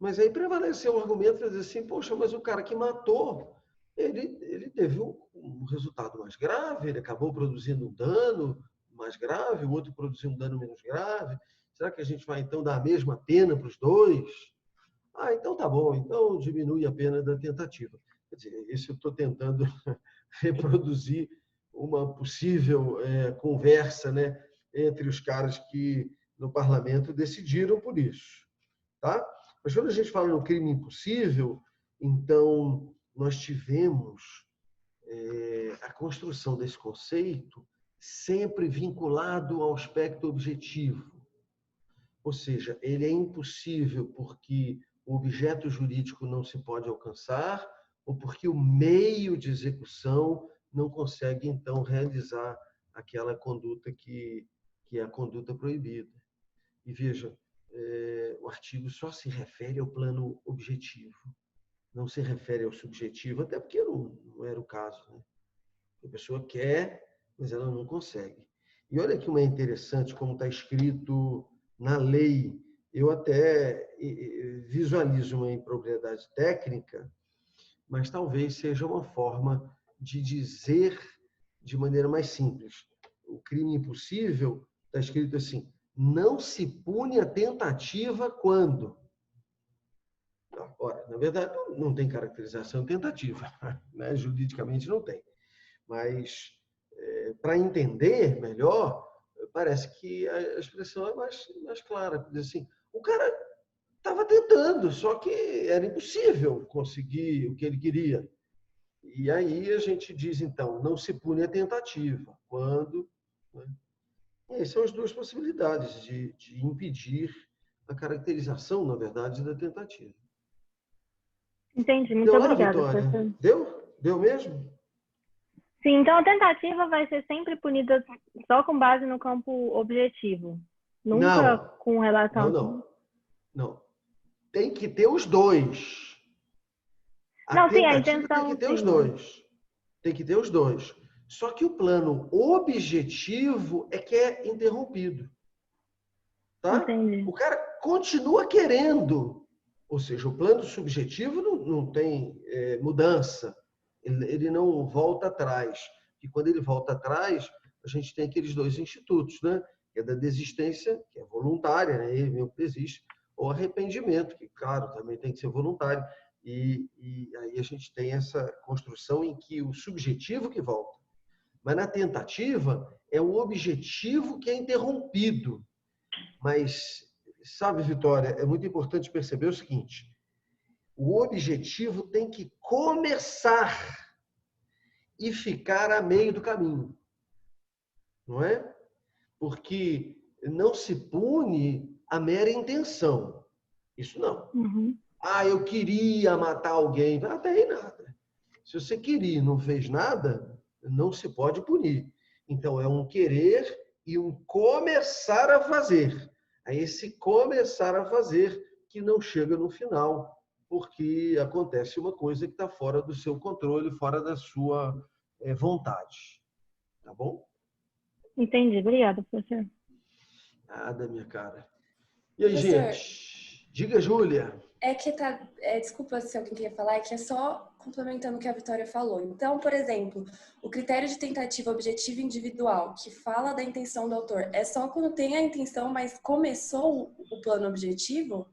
Mas aí prevaleceu o argumento de dizer assim, poxa, mas o cara que matou, ele teve um resultado mais grave, ele acabou produzindo um dano mais grave, o outro produziu um dano menos grave. Será que a gente vai então dar a mesma pena para os dois? Então tá bom, então diminui a pena da tentativa. Quer dizer, isso eu estou tentando reproduzir uma possível conversa, né, entre os caras que no parlamento decidiram por isso. Tá? Mas quando a gente fala no crime impossível, então nós tivemos a construção desse conceito sempre vinculado ao aspecto objetivo. Ou seja, ele é impossível porque o objeto jurídico não se pode alcançar ou porque o meio de execução não consegue, então, realizar aquela conduta que é a conduta proibida. E veja, o artigo só se refere ao plano objetivo, não se refere ao subjetivo, até porque não era o caso, né? A pessoa quer, mas ela não consegue. E olha que uma é interessante como está escrito na lei. Eu até visualizo uma impropriedade técnica, mas talvez seja uma forma de dizer de maneira mais simples. O crime impossível está escrito assim: não se pune a tentativa quando. Ora, na verdade, não tem caracterização tentativa, né? Juridicamente não tem. Mas, para entender melhor, parece que a expressão é mais clara. Assim, o cara estava tentando, só que era impossível conseguir o que ele queria. E aí a gente diz, então, não se pune a tentativa. Quando... Né? E aí são as duas possibilidades de impedir a caracterização, na verdade, da tentativa. Entendi, muito Deu lá, obrigada, Vitória? professor. Deu? Deu mesmo? Sim, então a tentativa vai ser sempre punida só com base no campo objetivo. Nunca Não. com relação... Não. Tem que ter os dois. Não, sim, a Tentativa intenção, tem que ter sim. os dois. Tem que ter os dois. Só que o plano objetivo é que é interrompido. Tá? Entendi. O cara continua querendo. Ou seja, o plano subjetivo não tem mudança. Ele não volta atrás. E quando ele volta atrás, a gente tem aqueles dois institutos, né? Que é da desistência, que é voluntária, né? Ele mesmo desiste, ou arrependimento, que, claro, também tem que ser voluntário. E aí a gente tem essa construção em que o subjetivo que volta. Mas na tentativa, é o objetivo que é interrompido. Mas, sabe, Vitória, é muito importante perceber o seguinte: o objetivo tem que começar e ficar a meio do caminho. Não é? Porque não se pune a mera intenção. Isso não. Uhum. Eu queria matar alguém. Até aí nada. Se você queria e não fez nada, não se pode punir. Então, é um querer e um começar a fazer. É esse começar a fazer que não chega no final, porque acontece uma coisa que está fora do seu controle, fora da sua vontade. Tá bom? Entendi, obrigada, professor. Nada, minha cara. E aí, Professor, gente? Diga, Júlia. Desculpa se alguém queria falar, é que é só complementando o que a Vitória falou. Então, por exemplo, o critério de tentativa objetiva individual, que fala da intenção do autor, é só quando tem a intenção, mas começou o plano objetivo?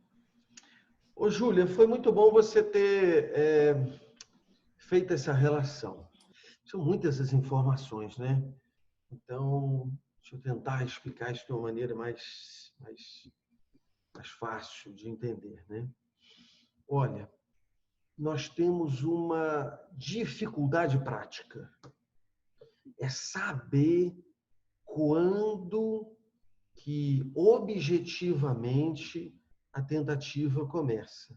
Ô, Júlia, foi muito bom você ter feito essa relação. São muitas as informações, né? Então, deixa eu tentar explicar isso de uma maneira mais fácil de entender, né? Olha, nós temos uma dificuldade prática. É saber quando que objetivamente a tentativa começa.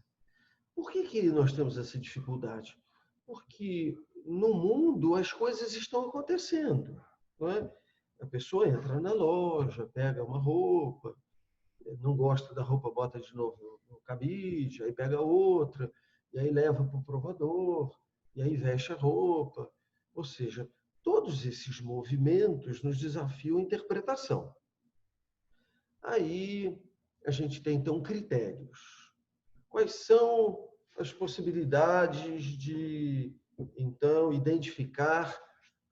Por que nós temos essa dificuldade? Porque no mundo as coisas estão acontecendo, não é? A pessoa entra na loja, pega uma roupa, não gosta da roupa, bota de novo no cabide, aí pega outra, e aí leva para o provador, e aí veste a roupa. Ou seja, todos esses movimentos nos desafiam a interpretação. Aí a gente tem, então, critérios. Quais são as possibilidades de, então, identificar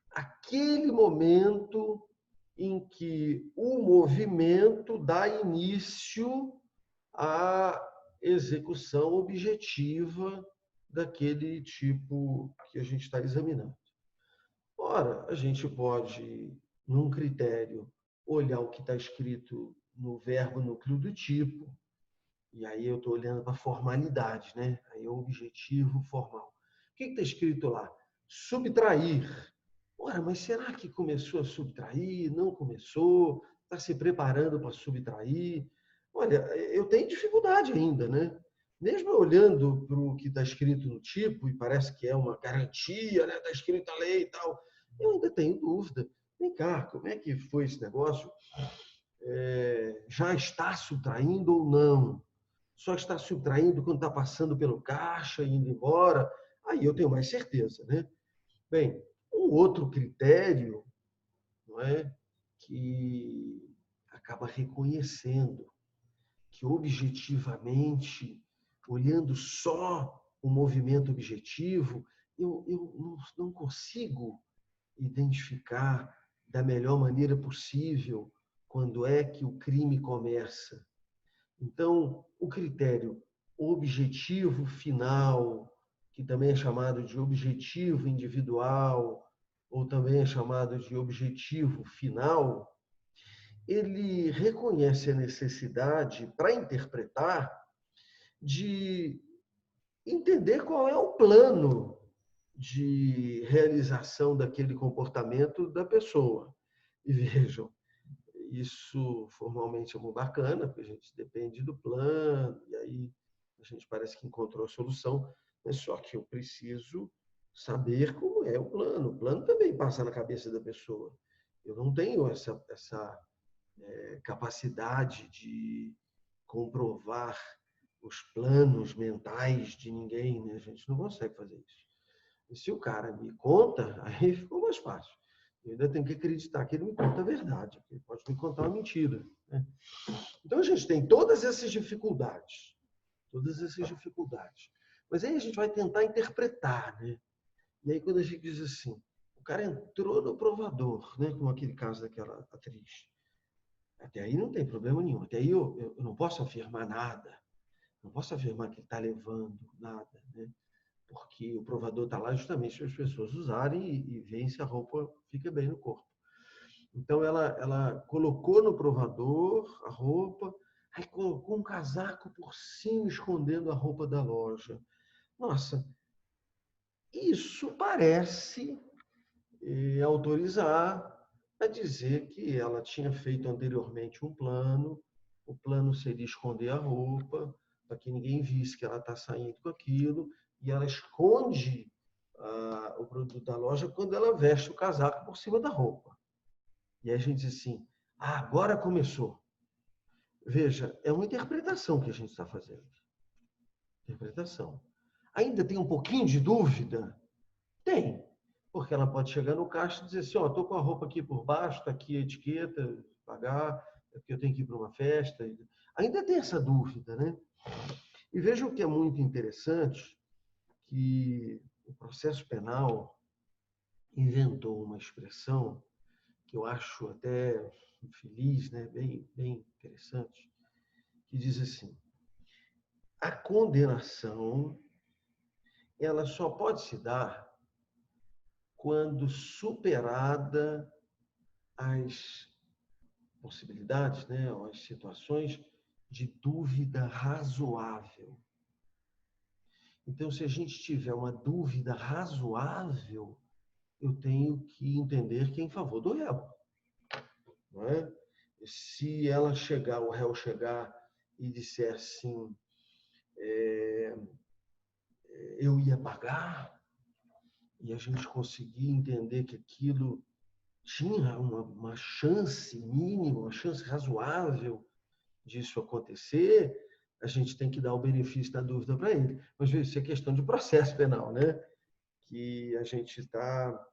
aquele momento em que o movimento dá início à execução objetiva daquele tipo que a gente está examinando? Ora, a gente pode, num critério, olhar o que está escrito no verbo núcleo do tipo, e aí eu estou olhando para a formalidade, né? Aí é o objetivo formal. O que está escrito lá? Subtrair. Ora, mas será que começou a subtrair? Não começou? Está se preparando para subtrair? Olha, eu tenho dificuldade ainda, né? Mesmo olhando para o que está escrito no tipo, e parece que é uma garantia, né? Está escrito a lei e tal, eu ainda tenho dúvida. Vem cá, como é que foi esse negócio? Já está subtraindo ou não? Só está subtraindo quando está passando pelo caixa e indo embora? Aí eu tenho mais certeza, né? Bem, um outro critério, não é, que acaba reconhecendo que objetivamente, olhando só o movimento objetivo, eu não consigo identificar da melhor maneira possível quando é que o crime começa. Então, o critério objetivo final, que também é chamado de objetivo individual, ou também é chamado de objetivo final, ele reconhece a necessidade, para interpretar, de entender qual é o plano de realização daquele comportamento da pessoa. E vejam, isso formalmente é muito bacana, porque a gente depende do plano, e aí a gente parece que encontrou a solução, mas só que eu preciso saber como é o plano. O plano também passa na cabeça da pessoa. Eu não tenho essa capacidade de comprovar os planos mentais de ninguém, né? A gente não consegue fazer isso. E se o cara me conta, aí ficou mais fácil. Eu ainda tenho que acreditar que ele me conta a verdade, que ele pode me contar uma mentira, né? Então a gente tem todas essas dificuldades, Mas aí a gente vai tentar interpretar, né? E aí quando a gente diz assim, o cara entrou no provador, né? Como aquele caso daquela atriz. Até aí não tem problema nenhum. Até aí eu não posso afirmar nada. Não posso afirmar que ele está levando nada, né? Porque o provador está lá justamente para as pessoas usarem e verem se a roupa fica bem no corpo. Então, ela colocou no provador a roupa, aí colocou um casaco por cima, escondendo a roupa da loja. Nossa, isso parece autorizar a dizer que ela tinha feito anteriormente um plano, o plano seria esconder a roupa, para que ninguém visse que ela está saindo com aquilo, e ela esconde o produto da loja quando ela veste o casaco por cima da roupa. E aí a gente diz assim, agora começou. Veja, é uma interpretação que a gente está fazendo. Interpretação. Ainda tem um pouquinho de dúvida? Tem. Porque ela pode chegar no caixa e dizer assim, estou com a roupa aqui por baixo, está aqui a etiqueta, pagar, é porque eu tenho que ir para uma festa. Ainda tem essa dúvida, né? E vejam que é muito interessante que o processo penal inventou uma expressão que eu acho até feliz, né? Bem interessante, que diz assim, a condenação ela só pode se dar quando superada as possibilidades, né, as situações de dúvida razoável. Então, se a gente tiver uma dúvida razoável, eu tenho que entender que é em favor do réu. Não é? Se ela chegar, o réu chegar e disser assim, eu ia pagar, e a gente conseguir entender que aquilo tinha uma chance mínima, uma chance razoável disso acontecer, a gente tem que dar o benefício da dúvida para ele. Mas isso é questão de processo penal, né? Que a gente está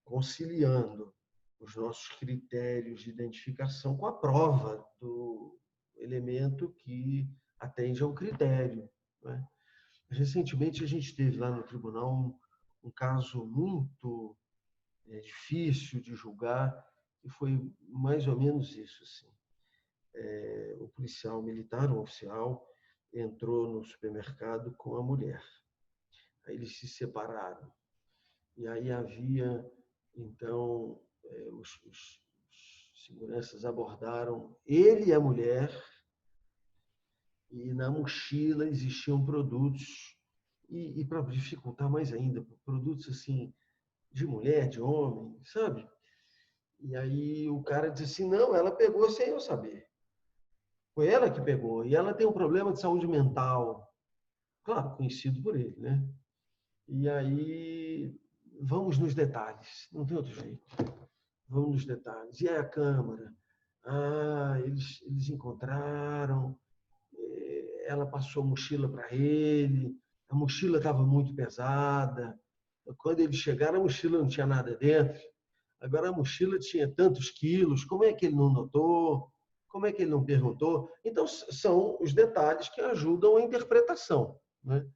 conciliando os nossos critérios de identificação com a prova do elemento que atende a um critério, né? Recentemente, a gente teve lá no tribunal um caso muito difícil de julgar, e foi mais ou menos isso. Assim. O policial militar, um oficial, entrou no supermercado com a mulher. Aí eles se separaram. E aí havia, então, os seguranças abordaram ele e a mulher, e na mochila existiam produtos, e para dificultar mais ainda, produtos assim, de mulher, de homem, sabe? E aí o cara disse assim, não, ela pegou sem eu saber. Foi ela que pegou, e ela tem um problema de saúde mental, claro, conhecido por ele, né? E aí, vamos nos detalhes, não tem outro jeito. Vamos nos detalhes. E aí a Câmara? Eles encontraram, ela passou a mochila para ele, a mochila estava muito pesada. Quando eles chegaram, a mochila não tinha nada dentro. Agora a mochila tinha tantos quilos, como é que ele não notou? Como é que ele não perguntou? Então, são os detalhes que ajudam a interpretação, né?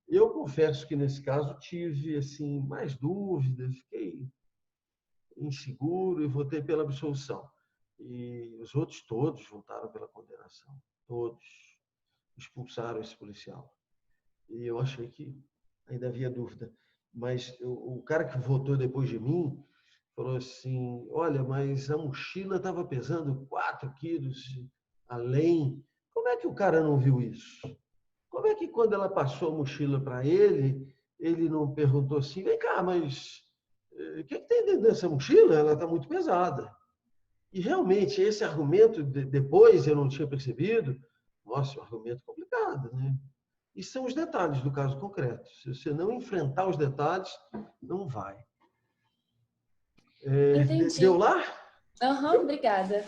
Eu confesso que, nesse caso, tive assim, mais dúvidas, fiquei inseguro e votei pela absolução. E os outros todos votaram pela condenação. Todos expulsaram esse policial. E eu achei que ainda havia dúvida. Mas o cara que votou depois de mim falou assim, olha, mas a mochila estava pesando 4 quilos além. Como é que o cara não viu isso? Como é que quando ela passou a mochila para ele, ele não perguntou assim, vem cá, mas o que tem dentro dessa mochila? Ela está muito pesada. E realmente esse argumento, depois eu não tinha percebido, nossa, é um argumento complicado, né? E são os detalhes do caso concreto. Se você não enfrentar os detalhes, não vai. Entendi. Deu lá? Obrigada.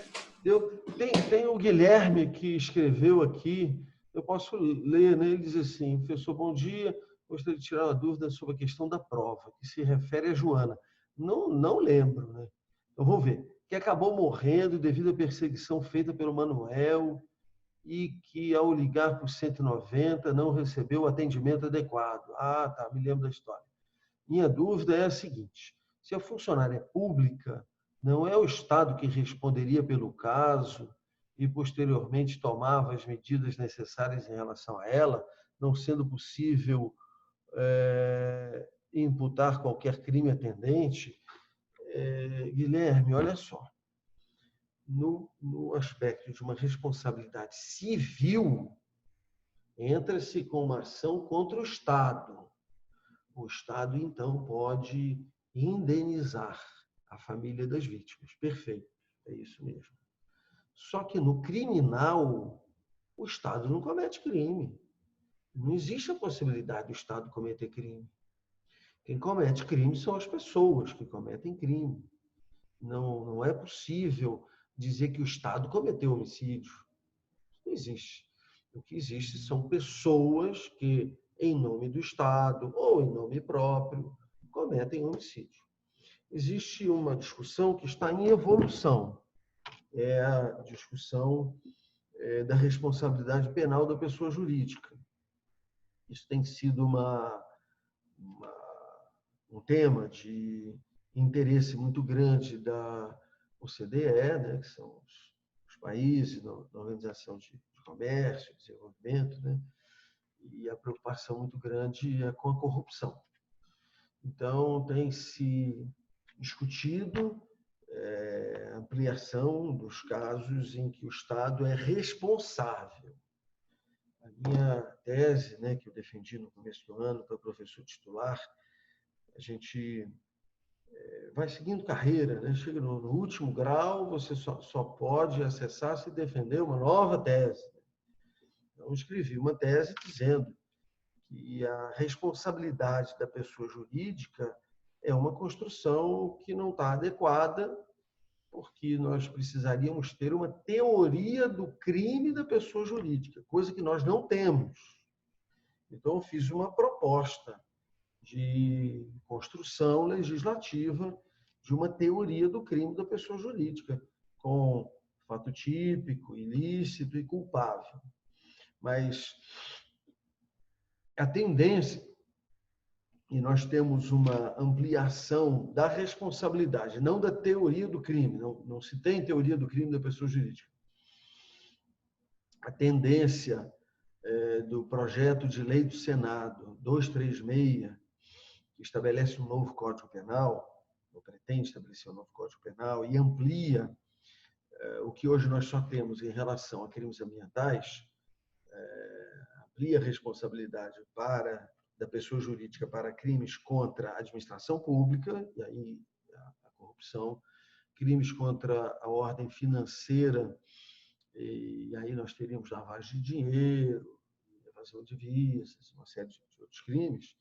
Tem o Guilherme que escreveu aqui, eu posso ler, né? Ele diz assim, professor, bom dia, gostaria de tirar uma dúvida sobre a questão da prova, que se refere a Joana. Não lembro, né? Então, vou ver. Que acabou morrendo devido à perseguição feita pelo Manuel e que, ao ligar para o 190, não recebeu o atendimento adequado. Ah, tá, me lembro da história. Minha dúvida é a seguinte, se a funcionária é pública, não é o Estado que responderia pelo caso e, posteriormente, tomava as medidas necessárias em relação a ela, não sendo possível imputar qualquer crime atendente? Guilherme, olha só, no aspecto de uma responsabilidade civil, entra-se com uma ação contra o Estado. O Estado, então, pode indenizar a família das vítimas. Perfeito, é isso mesmo. Só que no criminal, o Estado não comete crime. Não existe a possibilidade do Estado cometer crime. Quem comete crime são as pessoas que cometem crime. Não é possível dizer que o Estado cometeu homicídio. Isso não existe. O que existe são pessoas que, em nome do Estado ou em nome próprio, cometem homicídio. Existe uma discussão que está em evolução. É a discussão da responsabilidade penal da pessoa jurídica. Isso tem sido um tema de interesse muito grande da OCDE, né, que são os países da Organização de Comércio, Desenvolvimento, né, e a preocupação muito grande é com a corrupção. Então, tem se discutido ampliação dos casos em que o Estado é responsável. A minha tese, né, que eu defendi no começo do ano para professor titular, a gente vai seguindo carreira, né? Chega no último grau, você só pode acessar se defender uma nova tese. Então, escrevi uma tese dizendo que a responsabilidade da pessoa jurídica é uma construção que não está adequada, porque nós precisaríamos ter uma teoria do crime da pessoa jurídica, coisa que nós não temos. Então, eu fiz uma proposta de construção legislativa de uma teoria do crime da pessoa jurídica, com fato típico, ilícito e culpável. Mas a tendência, e nós temos uma ampliação da responsabilidade, não da teoria do crime, não se tem teoria do crime da pessoa jurídica. A tendência do projeto de lei do Senado 236, que estabelece um novo Código Penal, ou pretende estabelecer um novo Código Penal, e amplia o que hoje nós só temos em relação a crimes ambientais, amplia a responsabilidade da pessoa jurídica para crimes contra a administração pública, e aí a corrupção, crimes contra a ordem financeira, e aí nós teríamos lavagem de dinheiro, evasão de divisas, uma série de outros crimes.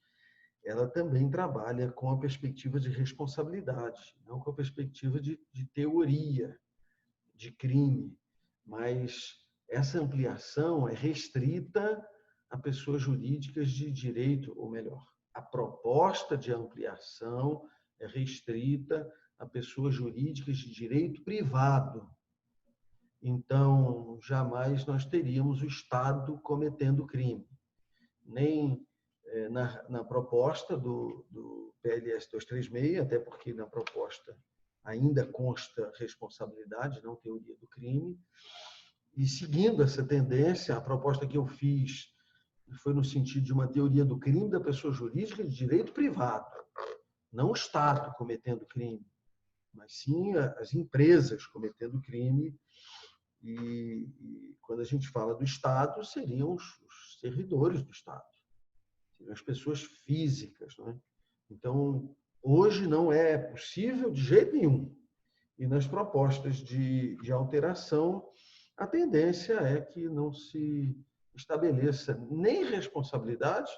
Ela também trabalha com a perspectiva de responsabilidade, não com a perspectiva de teoria de crime, mas essa ampliação é restrita a pessoas jurídicas de direito, ou melhor, a proposta de ampliação é restrita a pessoas jurídicas de direito privado. Então, jamais nós teríamos o Estado cometendo crime. Nem na proposta do PLS 236, até porque na proposta ainda consta responsabilidade, não teoria do crime. E seguindo essa tendência, a proposta que eu fiz foi no sentido de uma teoria do crime da pessoa jurídica de direito privado, não o Estado cometendo crime, mas sim as empresas cometendo crime. E quando a gente fala do Estado, seriam os servidores do Estado, seriam as pessoas físicas, não é? Então, hoje não é possível de jeito nenhum. E nas propostas de alteração, a tendência é que não se estabeleça nem responsabilidade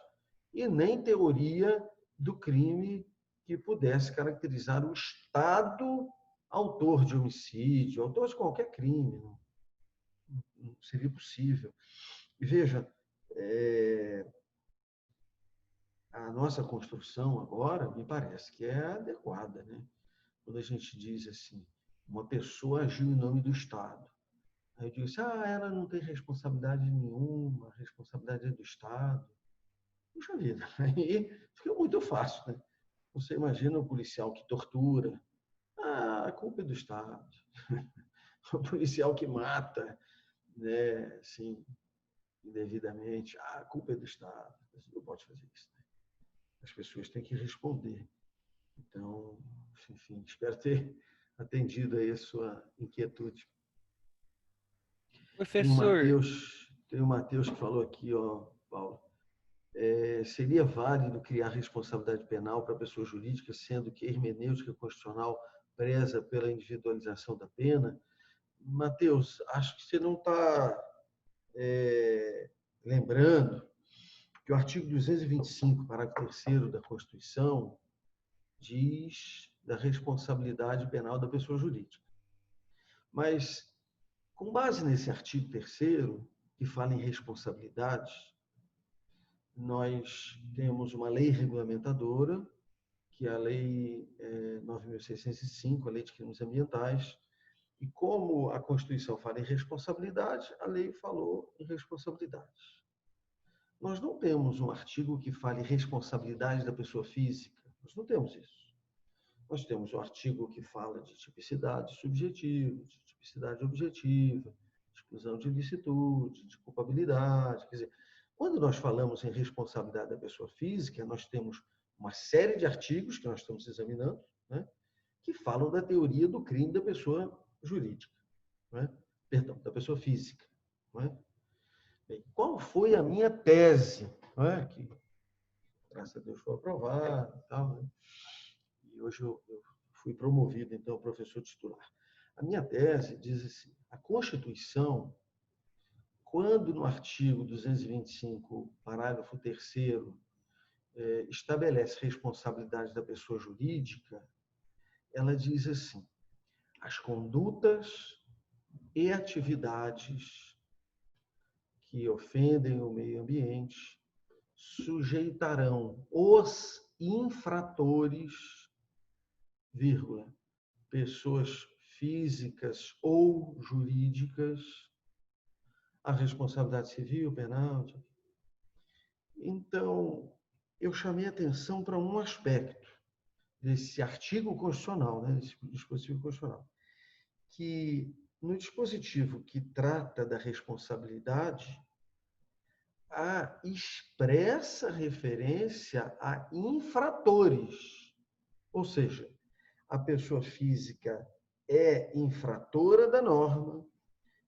e nem teoria do crime que pudesse caracterizar o Estado autor de homicídio, autor de qualquer crime. Não seria possível. E veja, a nossa construção agora me parece que é adequada, né? Quando a gente diz assim, uma pessoa agiu em nome do Estado. Aí eu digo assim, ela não tem responsabilidade nenhuma, a responsabilidade é do Estado. Puxa vida, aí fica muito fácil, né? Você imagina o policial que tortura, a culpa é do Estado. O policial que mata, né, assim, indevidamente, a culpa é do Estado. Você não pode fazer isso, né? As pessoas têm que responder. Então, enfim, espero ter atendido aí a sua inquietude. Professor, Tem o Matheus que falou aqui, Paulo. Seria válido criar responsabilidade penal para a pessoa jurídica, sendo que a hermenêutica constitucional preza pela individualização da pena? Matheus, acho que você não está lembrando que o artigo 225, parágrafo 3º da Constituição, diz da responsabilidade penal da pessoa jurídica. Mas, com base nesse artigo 3º, que fala em responsabilidade, nós temos uma lei regulamentadora, que é a Lei 9.605, a Lei de Crimes Ambientais, e como a Constituição fala em responsabilidade, a lei falou em responsabilidade. Nós não temos um artigo que fale em responsabilidade da pessoa física, nós não temos isso. Nós temos um artigo que fala de tipicidade subjetiva, de tipicidade objetiva, de exclusão de ilicitude, de culpabilidade. Quer dizer, quando nós falamos em responsabilidade da pessoa física, nós temos uma série de artigos que nós estamos examinando, né, que falam da teoria do crime da pessoa jurídica, né? Perdão, da pessoa física. Né? Bem, qual foi a minha tese? Né? Que, graças a Deus, foi aprovada e tal, né? E hoje eu fui promovido, então, a professor titular. A minha tese diz assim, a Constituição quando no artigo 225, parágrafo 3º, estabelece responsabilidade da pessoa jurídica, ela diz assim: as condutas e atividades que ofendem o meio ambiente sujeitarão os infratores, vírgula, pessoas físicas ou jurídicas, à responsabilidade civil, penal. Então, eu chamei atenção para um aspecto desse artigo constitucional, né, desse dispositivo constitucional, que no dispositivo que trata da responsabilidade, há expressa referência a infratores. Ou seja, a pessoa física é infratora da norma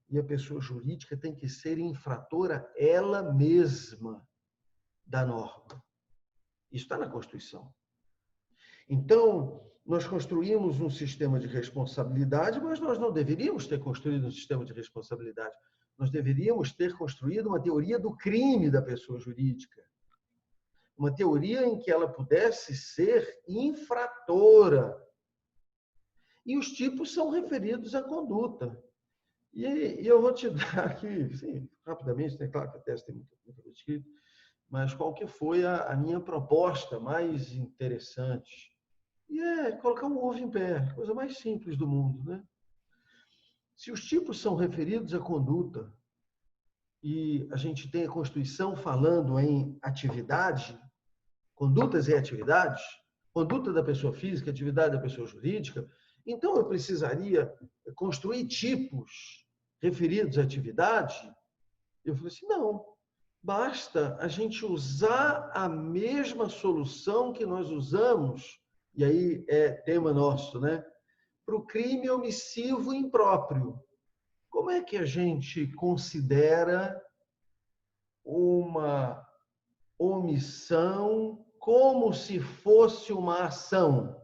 e a pessoa jurídica tem que ser infratora ela mesma da norma. Isso está na Constituição. Então, nós construímos um sistema de responsabilidade, mas nós não deveríamos ter construído um sistema de responsabilidade. Nós deveríamos ter construído uma teoria do crime da pessoa jurídica. Uma teoria em que ela pudesse ser infratora. E os tipos são referidos à conduta. E eu vou te dar aqui, sim, rapidamente, né? Claro que o texto tem muito escrito, mas qual que foi a minha proposta mais interessante? E é colocar um ovo em pé, coisa mais simples do mundo, né? Se os tipos são referidos à conduta e a gente tem a Constituição falando em atividade, condutas e atividades, conduta da pessoa física, atividade da pessoa jurídica, então eu precisaria construir tipos referidos à atividade? Eu falei assim, não, basta a gente usar a mesma solução que nós usamos, e aí é tema nosso, né? Para o crime omissivo impróprio. Como é que a gente considera uma omissão como se fosse uma ação?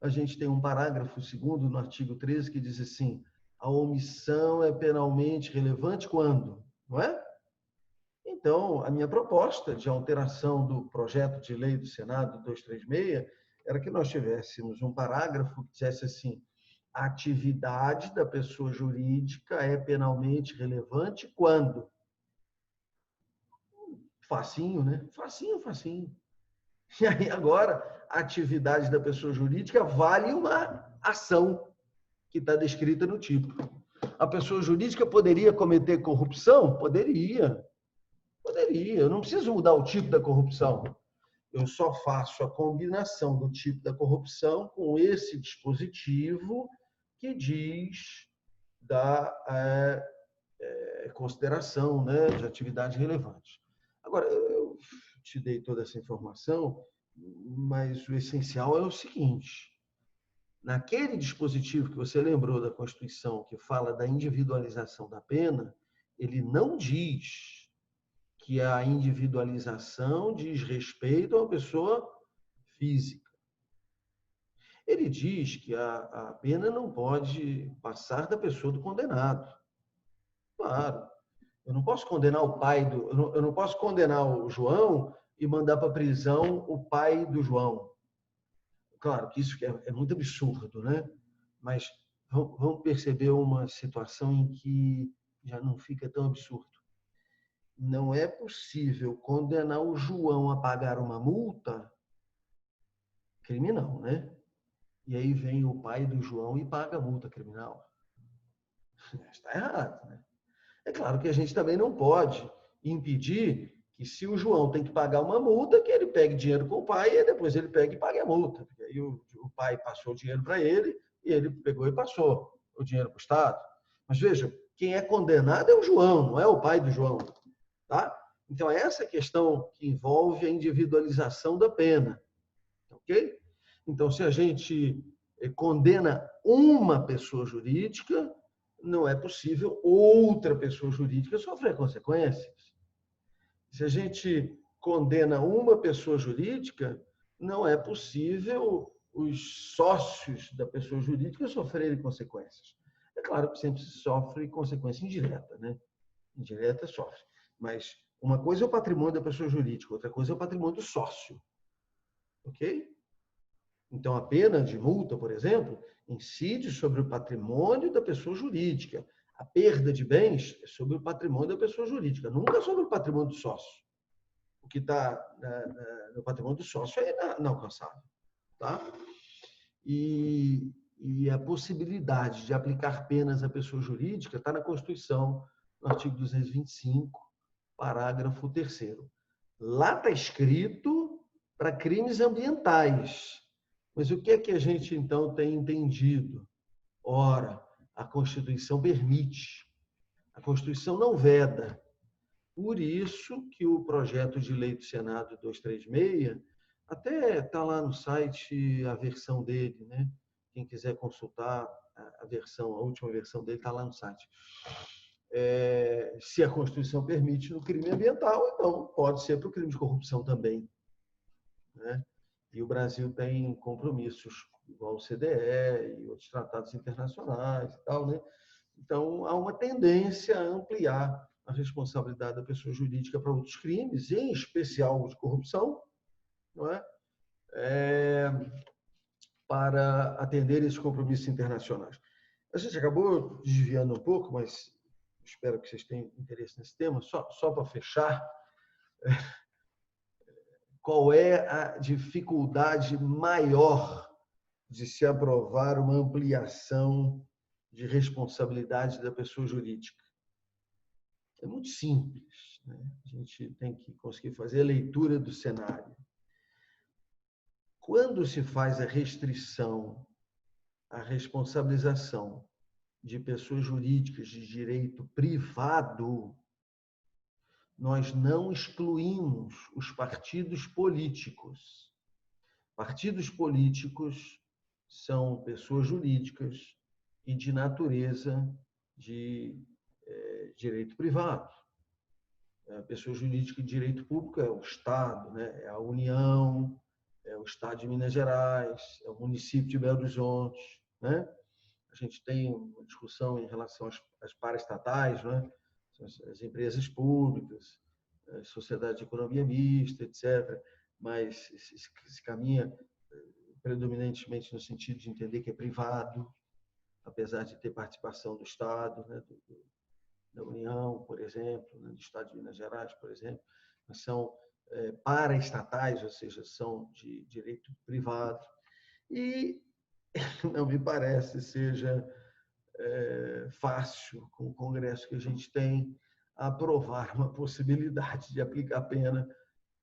A gente tem um parágrafo 2º no artigo 13 que diz assim: a omissão é penalmente relevante quando? Não é? Então, a minha proposta de alteração do projeto de lei do Senado 236 era que nós tivéssemos um parágrafo que dissesse assim: a atividade da pessoa jurídica é penalmente relevante quando? Facinho, né? Facinho, facinho. E aí agora, a atividade da pessoa jurídica vale uma ação que está descrita no tipo. A pessoa jurídica poderia cometer corrupção? Poderia. Poderia. Eu não preciso mudar o tipo da corrupção. Eu só faço a combinação do tipo da corrupção com esse dispositivo que diz da consideração, né, de atividade relevante. Agora, eu te dei toda essa informação, mas o essencial é o seguinte: naquele dispositivo que você lembrou da Constituição, que fala da individualização da pena, ele não diz que a individualização diz respeito a uma pessoa física. Ele diz que a pena não pode passar da pessoa do condenado. Claro, eu não posso condenar o pai do, eu não posso condenar o João e mandar para a prisão o pai do João. Claro que isso é muito absurdo, né? Mas vamos perceber uma situação em que já não fica tão absurdo. Não é possível condenar o João a pagar uma multa criminal, né? E aí vem o pai do João e paga a multa criminal. Está errado, né? É claro que a gente também não pode impedir que, se o João tem que pagar uma multa, que ele pegue dinheiro com o pai e depois ele pegue e pague a multa. Porque aí o pai passou o dinheiro para ele e ele pegou e passou o dinheiro para o Estado. Mas veja, quem é condenado é o João, não é o pai do João. Tá? Então, essa questão que envolve a individualização da pena. Ok? Então, se a gente condena uma pessoa jurídica, não é possível outra pessoa jurídica sofrer consequências. Se a gente condena uma pessoa jurídica, não é possível os sócios da pessoa jurídica sofrerem consequências. É claro que sempre se sofre consequência indireta, né? Indireta sofre. Mas uma coisa é o patrimônio da pessoa jurídica, outra coisa é o patrimônio do sócio. Ok? Então, a pena de multa, por exemplo, incide sobre o patrimônio da pessoa jurídica. A perda de bens é sobre o patrimônio da pessoa jurídica, nunca sobre o patrimônio do sócio. O que está no patrimônio do sócio é inalcançável. Tá? E a possibilidade de aplicar penas à pessoa jurídica está na Constituição, no artigo 225, parágrafo 3º. Lá está escrito para crimes ambientais. Mas o que é que a gente, então, tem entendido? Ora, a Constituição permite. A Constituição não veda. Por isso que o projeto de lei do Senado 236, até está lá no site a versão dele, né? Quem quiser consultar a última versão dele está lá no site. Se a Constituição permite no crime ambiental, então pode ser para o crime de corrupção também, né? E o Brasil tem compromissos igual o CDE e outros tratados internacionais e tal, né? Então há uma tendência a ampliar a responsabilidade da pessoa jurídica para outros crimes, em especial de corrupção, não é? Para atender esses compromissos internacionais. A gente acabou desviando um pouco, mas espero que vocês tenham interesse nesse tema. Só para fechar, qual é a dificuldade maior de se aprovar uma ampliação de responsabilidade da pessoa jurídica? É muito simples, né? A gente tem que conseguir fazer a leitura do cenário. Quando se faz a restrição, a responsabilização de pessoas jurídicas de direito privado, nós não excluímos os partidos políticos. Partidos políticos são pessoas jurídicas e de natureza de direito privado. A pessoa jurídica de direito público é o Estado, né? É a União, é o Estado de Minas Gerais, é o município de Belo Horizonte, né? A gente tem uma discussão em relação às paraestatais, né? As empresas públicas, a sociedade de economia mista, etc. Mas se caminha predominantemente no sentido de entender que é privado, apesar de ter participação do Estado, né? Da União, por exemplo, né? Do Estado de Minas Gerais, por exemplo, mas são paraestatais, ou seja, são de direito privado. E não me parece seja fácil, com o Congresso que a gente tem, aprovar uma possibilidade de aplicar pena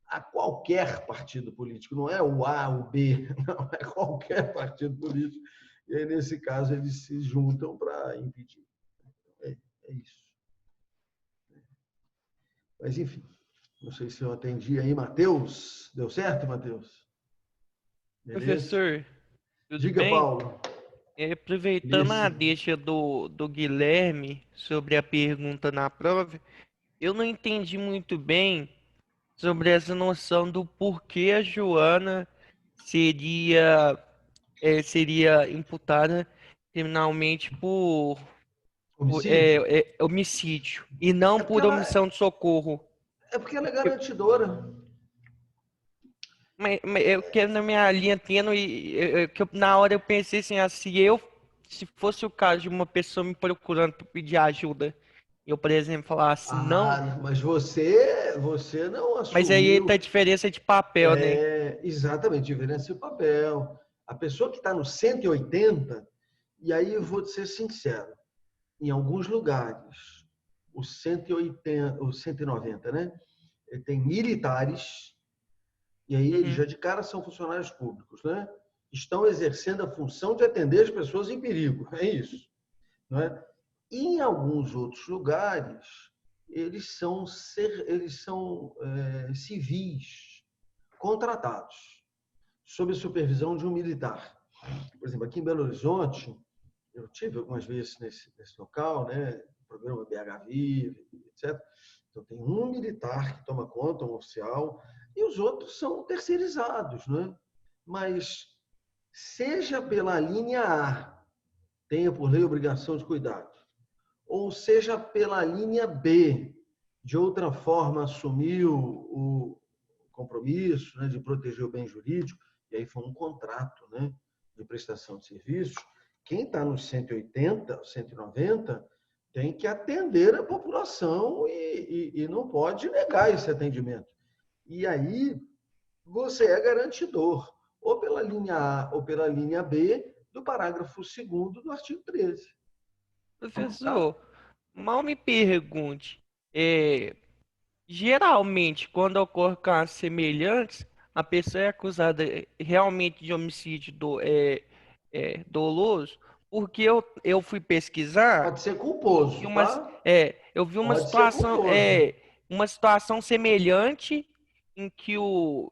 a qualquer partido político. Não é o A, o B, não, é qualquer partido político. E aí, nesse caso, eles se juntam para impedir. É isso. Mas, enfim, não sei se eu atendi aí, Matheus. Deu certo, Matheus? Professor, tudo Diga, bem? Paulo. Aproveitando a Isso. deixa do Guilherme sobre a pergunta na prova, eu não entendi muito bem sobre essa noção do porquê a Joana seria imputada criminalmente por Homicídio? homicídio e não É porque por omissão de socorro. é garantidora. Mas eu quero na minha linha tênue, na hora eu pensei assim, se fosse o caso de uma pessoa me procurando para pedir ajuda, eu, por exemplo, falasse não, Mas você não mas aí tá a assumiu. diferença de papel, né? Exatamente, diferença de papel. A pessoa que está no 180, e aí eu vou ser sincero, em alguns lugares, o 180, o 190, né? Tem militares, e aí eles já de cara são funcionários públicos, né? Estão exercendo a função de atender as pessoas em perigo, é isso, não é? E em alguns outros lugares, eles são civis, contratados, sob a supervisão de um militar. Por exemplo, aqui em Belo Horizonte, eu tive algumas vezes nesse local, né? Programa BH Vive, etc. Então, tem um militar que toma conta, um oficial, e os outros são terceirizados, né? Mas, seja pela linha A, tenha por lei obrigação de cuidado, ou seja pela linha B, de outra forma assumiu o compromisso, né, de proteger o bem jurídico, e aí foi um contrato, né, de prestação de serviços, quem está no 180, 190, tem que atender a população e não pode negar esse atendimento. E aí você é garantidor, ou pela linha A ou pela linha B, do parágrafo 2º do artigo 13. Professor, mal me pergunte. Geralmente, quando ocorre casos semelhantes, a pessoa é acusada realmente de homicídio doloso, porque eu fui pesquisar Pode ser e culposo, tá? eu vi Pode ser culposo. uma situação semelhante em que o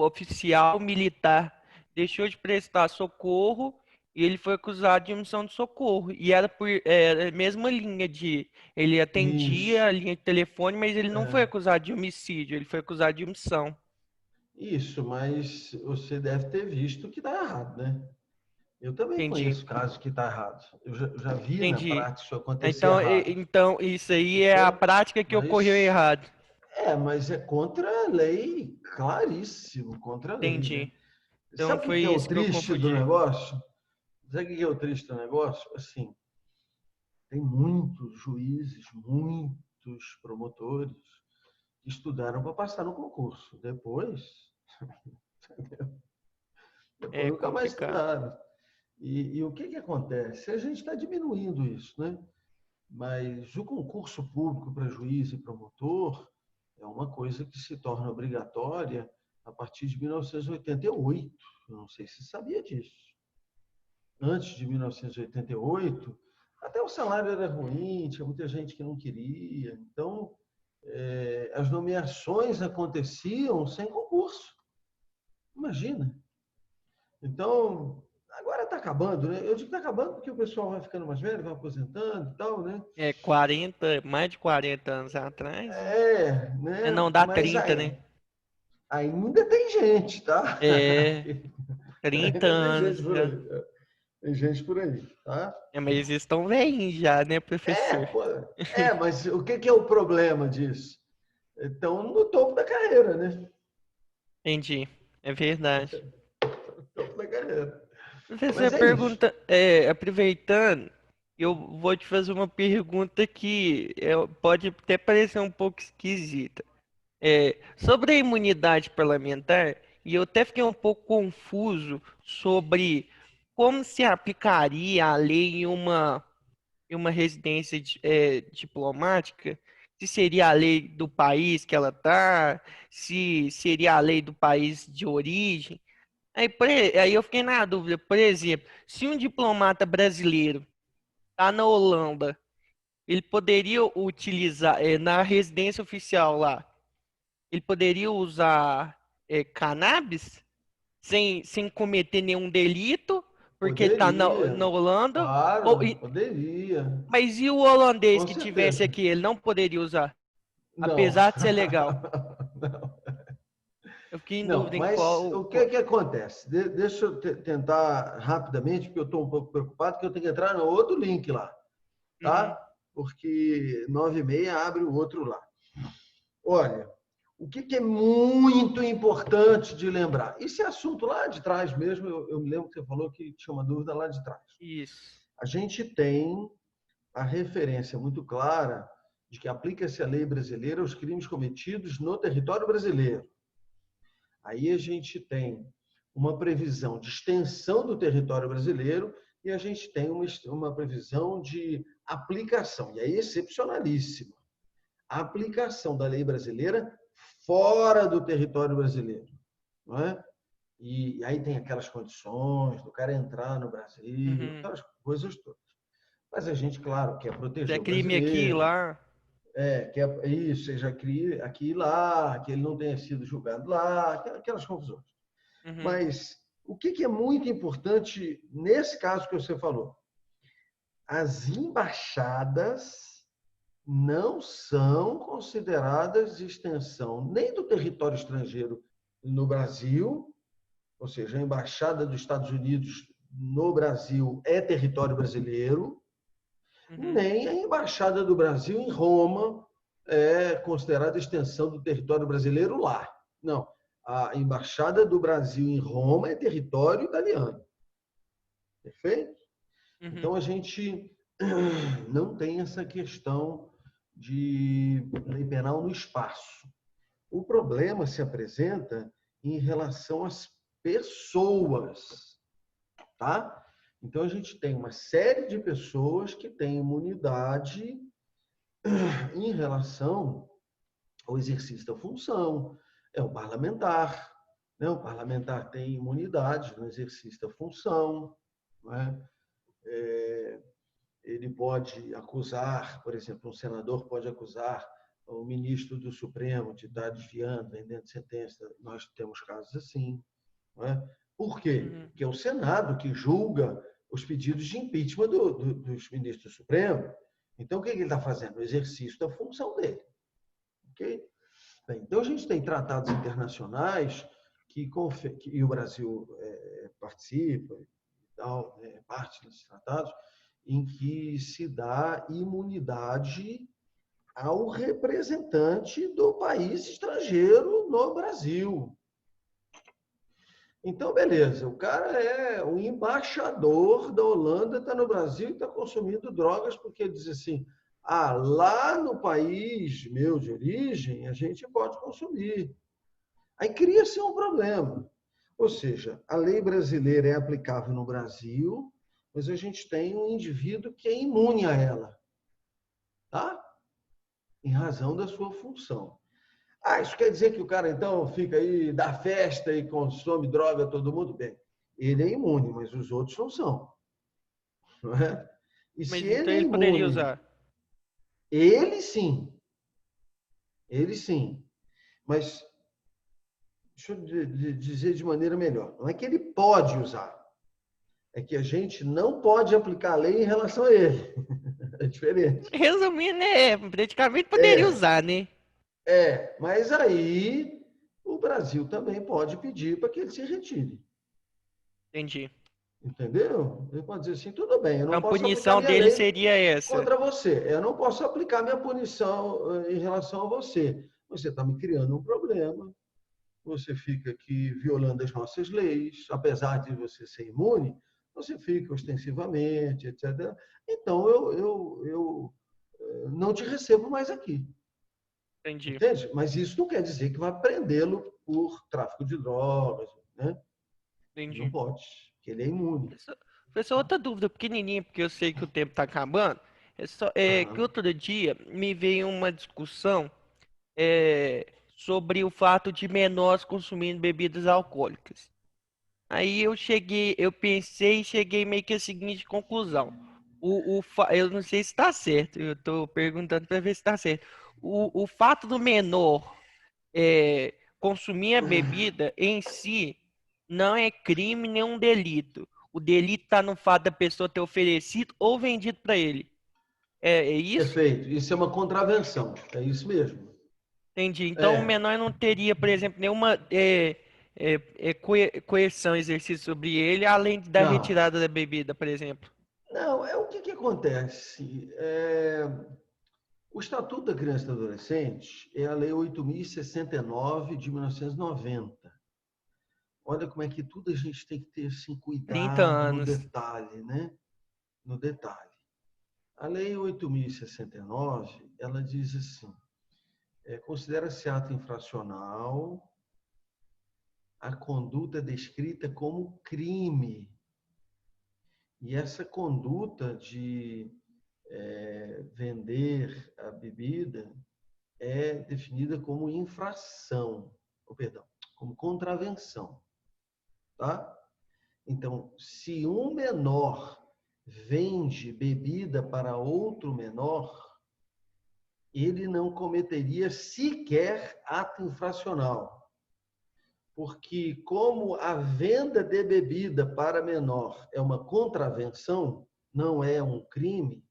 oficial militar deixou de prestar socorro e ele foi acusado de omissão de socorro. E era a mesma linha de. Ele atendia Isso. a linha de telefone, mas ele não foi É. acusado de homicídio, ele foi acusado de omissão. Isso, mas você deve ter visto que está errado, né? Eu também Entendi, conheço casos que está errado. Eu já vi na entendi. prática isso acontecer Então, errado. então isso aí é a Entende? prática que ocorreu Mas errado. mas é contra a lei, claríssimo, contra a lei, né? Entendi. Então Sabe o foi que é o isso que eu triste do confundi. negócio? Sabe o que é o triste do negócio? Assim, tem muitos juízes, muitos promotores que estudaram para passar no concurso. Depois É nunca mais complicado. estudaram. E o que acontece? A gente está diminuindo isso, né? Mas o concurso público para juiz e promotor é uma coisa que se torna obrigatória a partir de 1988. Eu não sei se você sabia disso. Antes de 1988, até o salário era ruim, tinha muita gente que não queria. Então, as nomeações aconteciam sem concurso. Imagina. Então, agora está acabando, né? Eu digo que está acabando porque o pessoal vai ficando mais velho, vai aposentando e tal, né? 40, mais de 40 anos atrás, né? Né? Não dá Mas 30, né? ainda tem gente, tá? 30 Ainda tem anos gente por já. aí. Tem gente por aí, tá? Mas eles estão velhinhos já, né, professor? Pô, mas o que é o problema disso? Estão no topo da carreira, né? Entendi. É verdade. No topo da carreira. Professor, Mas é isso. aproveitando, eu vou te fazer uma pergunta que pode até parecer um pouco esquisita. Sobre a imunidade parlamentar, e eu até fiquei um pouco confuso sobre como se aplicaria a lei em uma residência diplomática, se seria a lei do país que ela está, se seria a lei do país de origem. Aí eu fiquei na dúvida, por exemplo, se um diplomata brasileiro está na Holanda, ele poderia utilizar, na residência oficial lá, ele poderia usar cannabis sem cometer nenhum delito, porque ele está na Poderia. Holanda? Claro, poderia. Mas e o holandês Com que tivesse certeza. aqui, ele não poderia usar, Não. apesar de ser legal? Não. Eu fiquei em Não, dúvida em mas qual. o que acontece? Deixa eu tentar rapidamente, porque eu estou um pouco preocupado, que eu tenho que entrar no outro link lá, Uhum, tá? Porque 9h30 abre o outro lá. Olha, o que é muito importante de lembrar? Esse assunto lá de trás mesmo, eu me lembro que você falou que tinha uma dúvida lá de trás. isso. A gente tem a referência muito clara de que aplica-se a lei brasileira aos crimes cometidos no território brasileiro. Aí a gente tem uma previsão de extensão do território brasileiro e a gente tem uma previsão de aplicação, e é excepcionalíssima, a aplicação da lei brasileira fora do território brasileiro. Não é? E aí tem aquelas condições do cara entrar no Brasil, Uhum. aquelas coisas todas. Mas a gente, claro, quer Se é proteger o crime aqui e brasileiro, lá. quer isso, seja aqui e lá, que ele não tenha sido julgado lá, aquelas confusões. Uhum. Mas o que é muito importante nesse caso que você falou? As embaixadas não são consideradas de extensão nem do território estrangeiro no Brasil, ou seja, a embaixada dos Estados Unidos no Brasil é território brasileiro, Uhum. Nem a Embaixada do Brasil em Roma é considerada extensão do território brasileiro lá. Não. A Embaixada do Brasil em Roma é território italiano. Perfeito? Uhum. Então, a gente não tem essa questão de lei penal no espaço. O problema se apresenta em relação às pessoas, tá? Então, a gente tem uma série de pessoas que têm imunidade em relação ao exercício da função. É o parlamentar, né? O parlamentar tem imunidade no exercício da função, né? Ele pode acusar, por exemplo, um senador pode acusar o ministro do Supremo de estar desviando, vendendo sentença. Nós temos casos assim. Não é? Por quê? Uhum. Porque é o Senado que julga os pedidos de impeachment dos ministros do Supremo. Então, o que ele está fazendo? O exercício da função dele. Okay? Bem, então, a gente tem tratados internacionais e o Brasil participa, parte desses tratados, em que se dá imunidade ao representante do país estrangeiro no Brasil. Então, beleza, o cara é um embaixador da Holanda, está no Brasil e está consumindo drogas porque ele diz assim, lá no país meu de origem, a gente pode consumir. Aí cria-se um problema. Ou seja, a lei brasileira é aplicável no Brasil, mas a gente tem um indivíduo que é imune a ela, tá? Em razão da sua função. Isso quer dizer que o cara, então, fica aí, dá festa e consome droga a todo mundo? Bem, ele é imune, mas os outros não são. Não é? E Mas se então ele é ele poderia imune, usar. ele sim. Ele sim. Mas, deixa eu dizer de maneira melhor. Não é que ele pode usar. É que a gente não pode aplicar a lei em relação a ele. É diferente. Resumindo, praticamente poderia É, usar, né? mas aí o Brasil também pode pedir para que ele se retire. Entendi. Entendeu? Ele pode dizer assim, tudo bem, eu Então não a posso aplicar punição minha dele lei seria essa. contra você. Eu não posso aplicar minha punição em relação a você. Você está me criando um problema. Você fica aqui violando as nossas leis, apesar de você ser imune, você fica ostensivamente, etc. Então, eu não te recebo mais aqui. Entendi. Entende? Mas isso não quer dizer que vai prendê-lo por tráfico de drogas, né? Não Entendi. pode, porque ele é imune. Foi só outra dúvida pequenininha, porque eu sei que o tempo tá acabando. Que Aham. outro dia me veio uma discussão sobre o fato de menores consumindo bebidas alcoólicas. Aí eu pensei e cheguei meio que à seguinte conclusão. Eu não sei se está certo, eu estou perguntando para ver se está certo. O fato do menor consumir a bebida em si não é crime nem um delito. O delito está no fato da pessoa ter oferecido ou vendido para ele. É isso? Perfeito. Isso é uma contravenção. É isso mesmo. Entendi. Então o É. menor não teria, por exemplo, nenhuma coerção, exercício sobre ele, além da Não. retirada da bebida, por exemplo. Não, o que acontece? O Estatuto da Criança e do Adolescente é a Lei 8.069 de 1990. Olha como é que tudo a gente tem que ter assim, 30 cuidado no anos. detalhe, né? No detalhe. A Lei 8.069, ela diz assim, considera-se ato infracional a conduta descrita como crime. E essa conduta de vender a bebida é definida como infração, como contravenção, tá? Então, se um menor vende bebida para outro menor, ele não cometeria sequer ato infracional. Porque como a venda de bebida para menor é uma contravenção, não é um crime,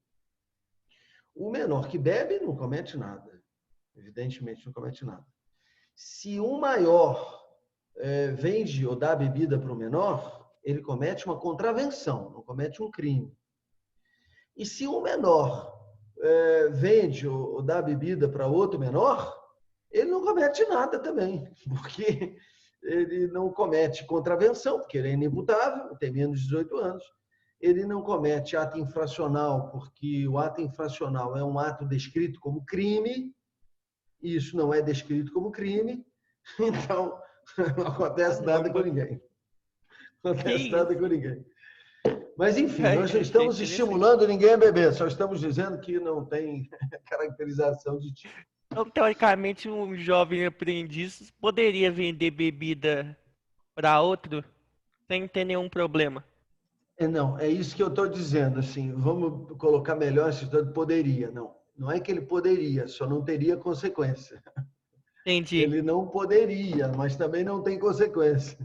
o menor que bebe não comete nada. Evidentemente não comete nada. Se um maior vende ou dá bebida para o menor, ele comete uma contravenção, não comete um crime. E se um menor vende ou dá bebida para outro menor, ele não comete nada também, porque ele não comete contravenção, porque ele é inimputável, tem menos de 18 anos. Ele não comete ato infracional, porque o ato infracional é um ato descrito como crime, e isso não é descrito como crime, então não acontece nada com ninguém. Não acontece nada com ninguém. Mas, enfim, nós não estamos estimulando ninguém a beber, só estamos dizendo que não tem caracterização de tipo. Então, teoricamente, um jovem aprendiz poderia vender bebida para outro sem ter nenhum problema. Não, é isso que eu estou dizendo. Assim, vamos colocar melhor essa história de poderia. Não é que ele poderia, só não teria consequência. Entendi. Ele não poderia, mas também não tem consequência.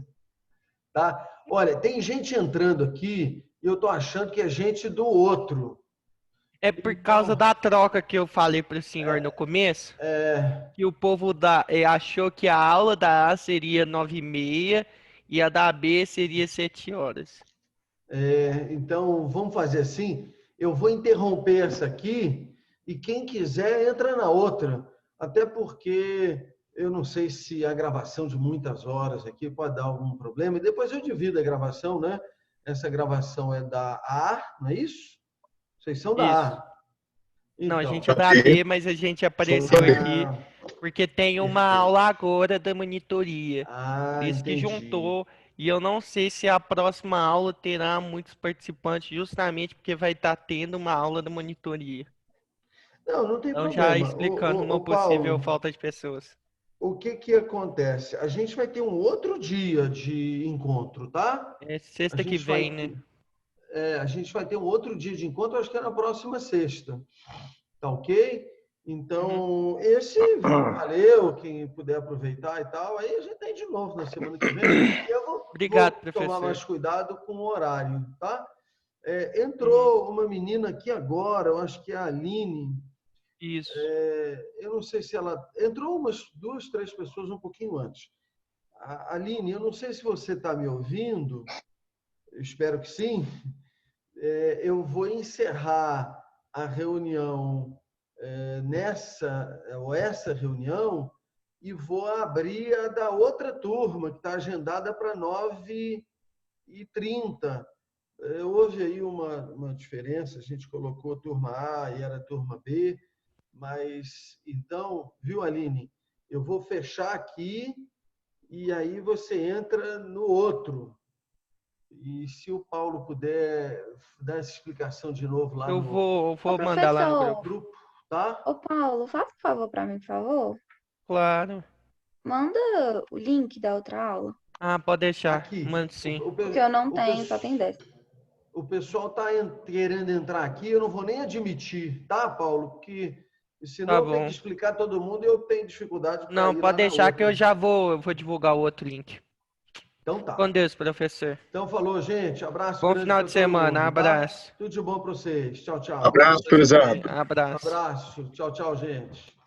Tá? Olha, tem gente entrando aqui e eu estou achando que é gente do outro. É por causa da troca que eu falei para o senhor no começo, que o povo achou que a aula da A seria 9h30 e a da B seria 7 horas. Então, vamos fazer assim, eu vou interromper essa aqui e quem quiser entra na outra, até porque eu não sei se a gravação de muitas horas aqui pode dar algum problema, e depois eu divido a gravação, né? Essa gravação é da A, não é isso? Vocês são da A. Não, a Então, gente é da B, mas a gente apareceu aqui porque tem uma aula agora da monitoria. Por isso que entendi. juntou. E eu não sei se a próxima aula terá muitos participantes, justamente porque vai estar tendo uma aula da monitoria. Não tem então, problema. já explicando uma possível Paulo, falta de pessoas. O que acontece? A gente vai ter um outro dia de encontro, tá? É sexta que vem, né? A gente vai ter um outro dia de encontro, acho que é na próxima sexta. Tá ok? Então, esse valeu, quem puder aproveitar e tal. Aí a gente tem de novo na semana que vem. Eu vou tomar mais cuidado com o horário, tá? Entrou uma menina aqui agora, eu acho que é a Aline. Isso. Eu não sei se ela... Entrou umas 2, 3 pessoas um pouquinho antes. Aline, eu não sei se você está me ouvindo. Eu espero que sim. Eu vou encerrar a reunião essa reunião e vou abrir a da outra turma, que está agendada para 9h30. Houve aí uma diferença, a gente colocou turma A e era turma B, mas então, viu, Aline? Eu vou fechar aqui e aí você entra no outro. E se o Paulo puder dar essa explicação de novo lá eu vou mandar lá no grupo, tá? Ô, Paulo, faz um favor para mim, por favor. Claro. Manda o link da outra aula. Pode deixar. Aqui. Manda sim. Porque eu não tenho, só tem 10. O pessoal está querendo entrar aqui, eu não vou nem admitir, tá, Paulo? Porque senão eu tenho que explicar a todo mundo e eu tenho dificuldade para Não, pode deixar que eu já vou divulgar o outro link. Então tá. Com Deus, professor. Então falou, gente. Abraço. Bom final de semana. Abraço. Tá? Tudo de bom para vocês. Tchau, tchau. Abraço, prezado. Abraço. Abraço. Tchau, tchau, gente.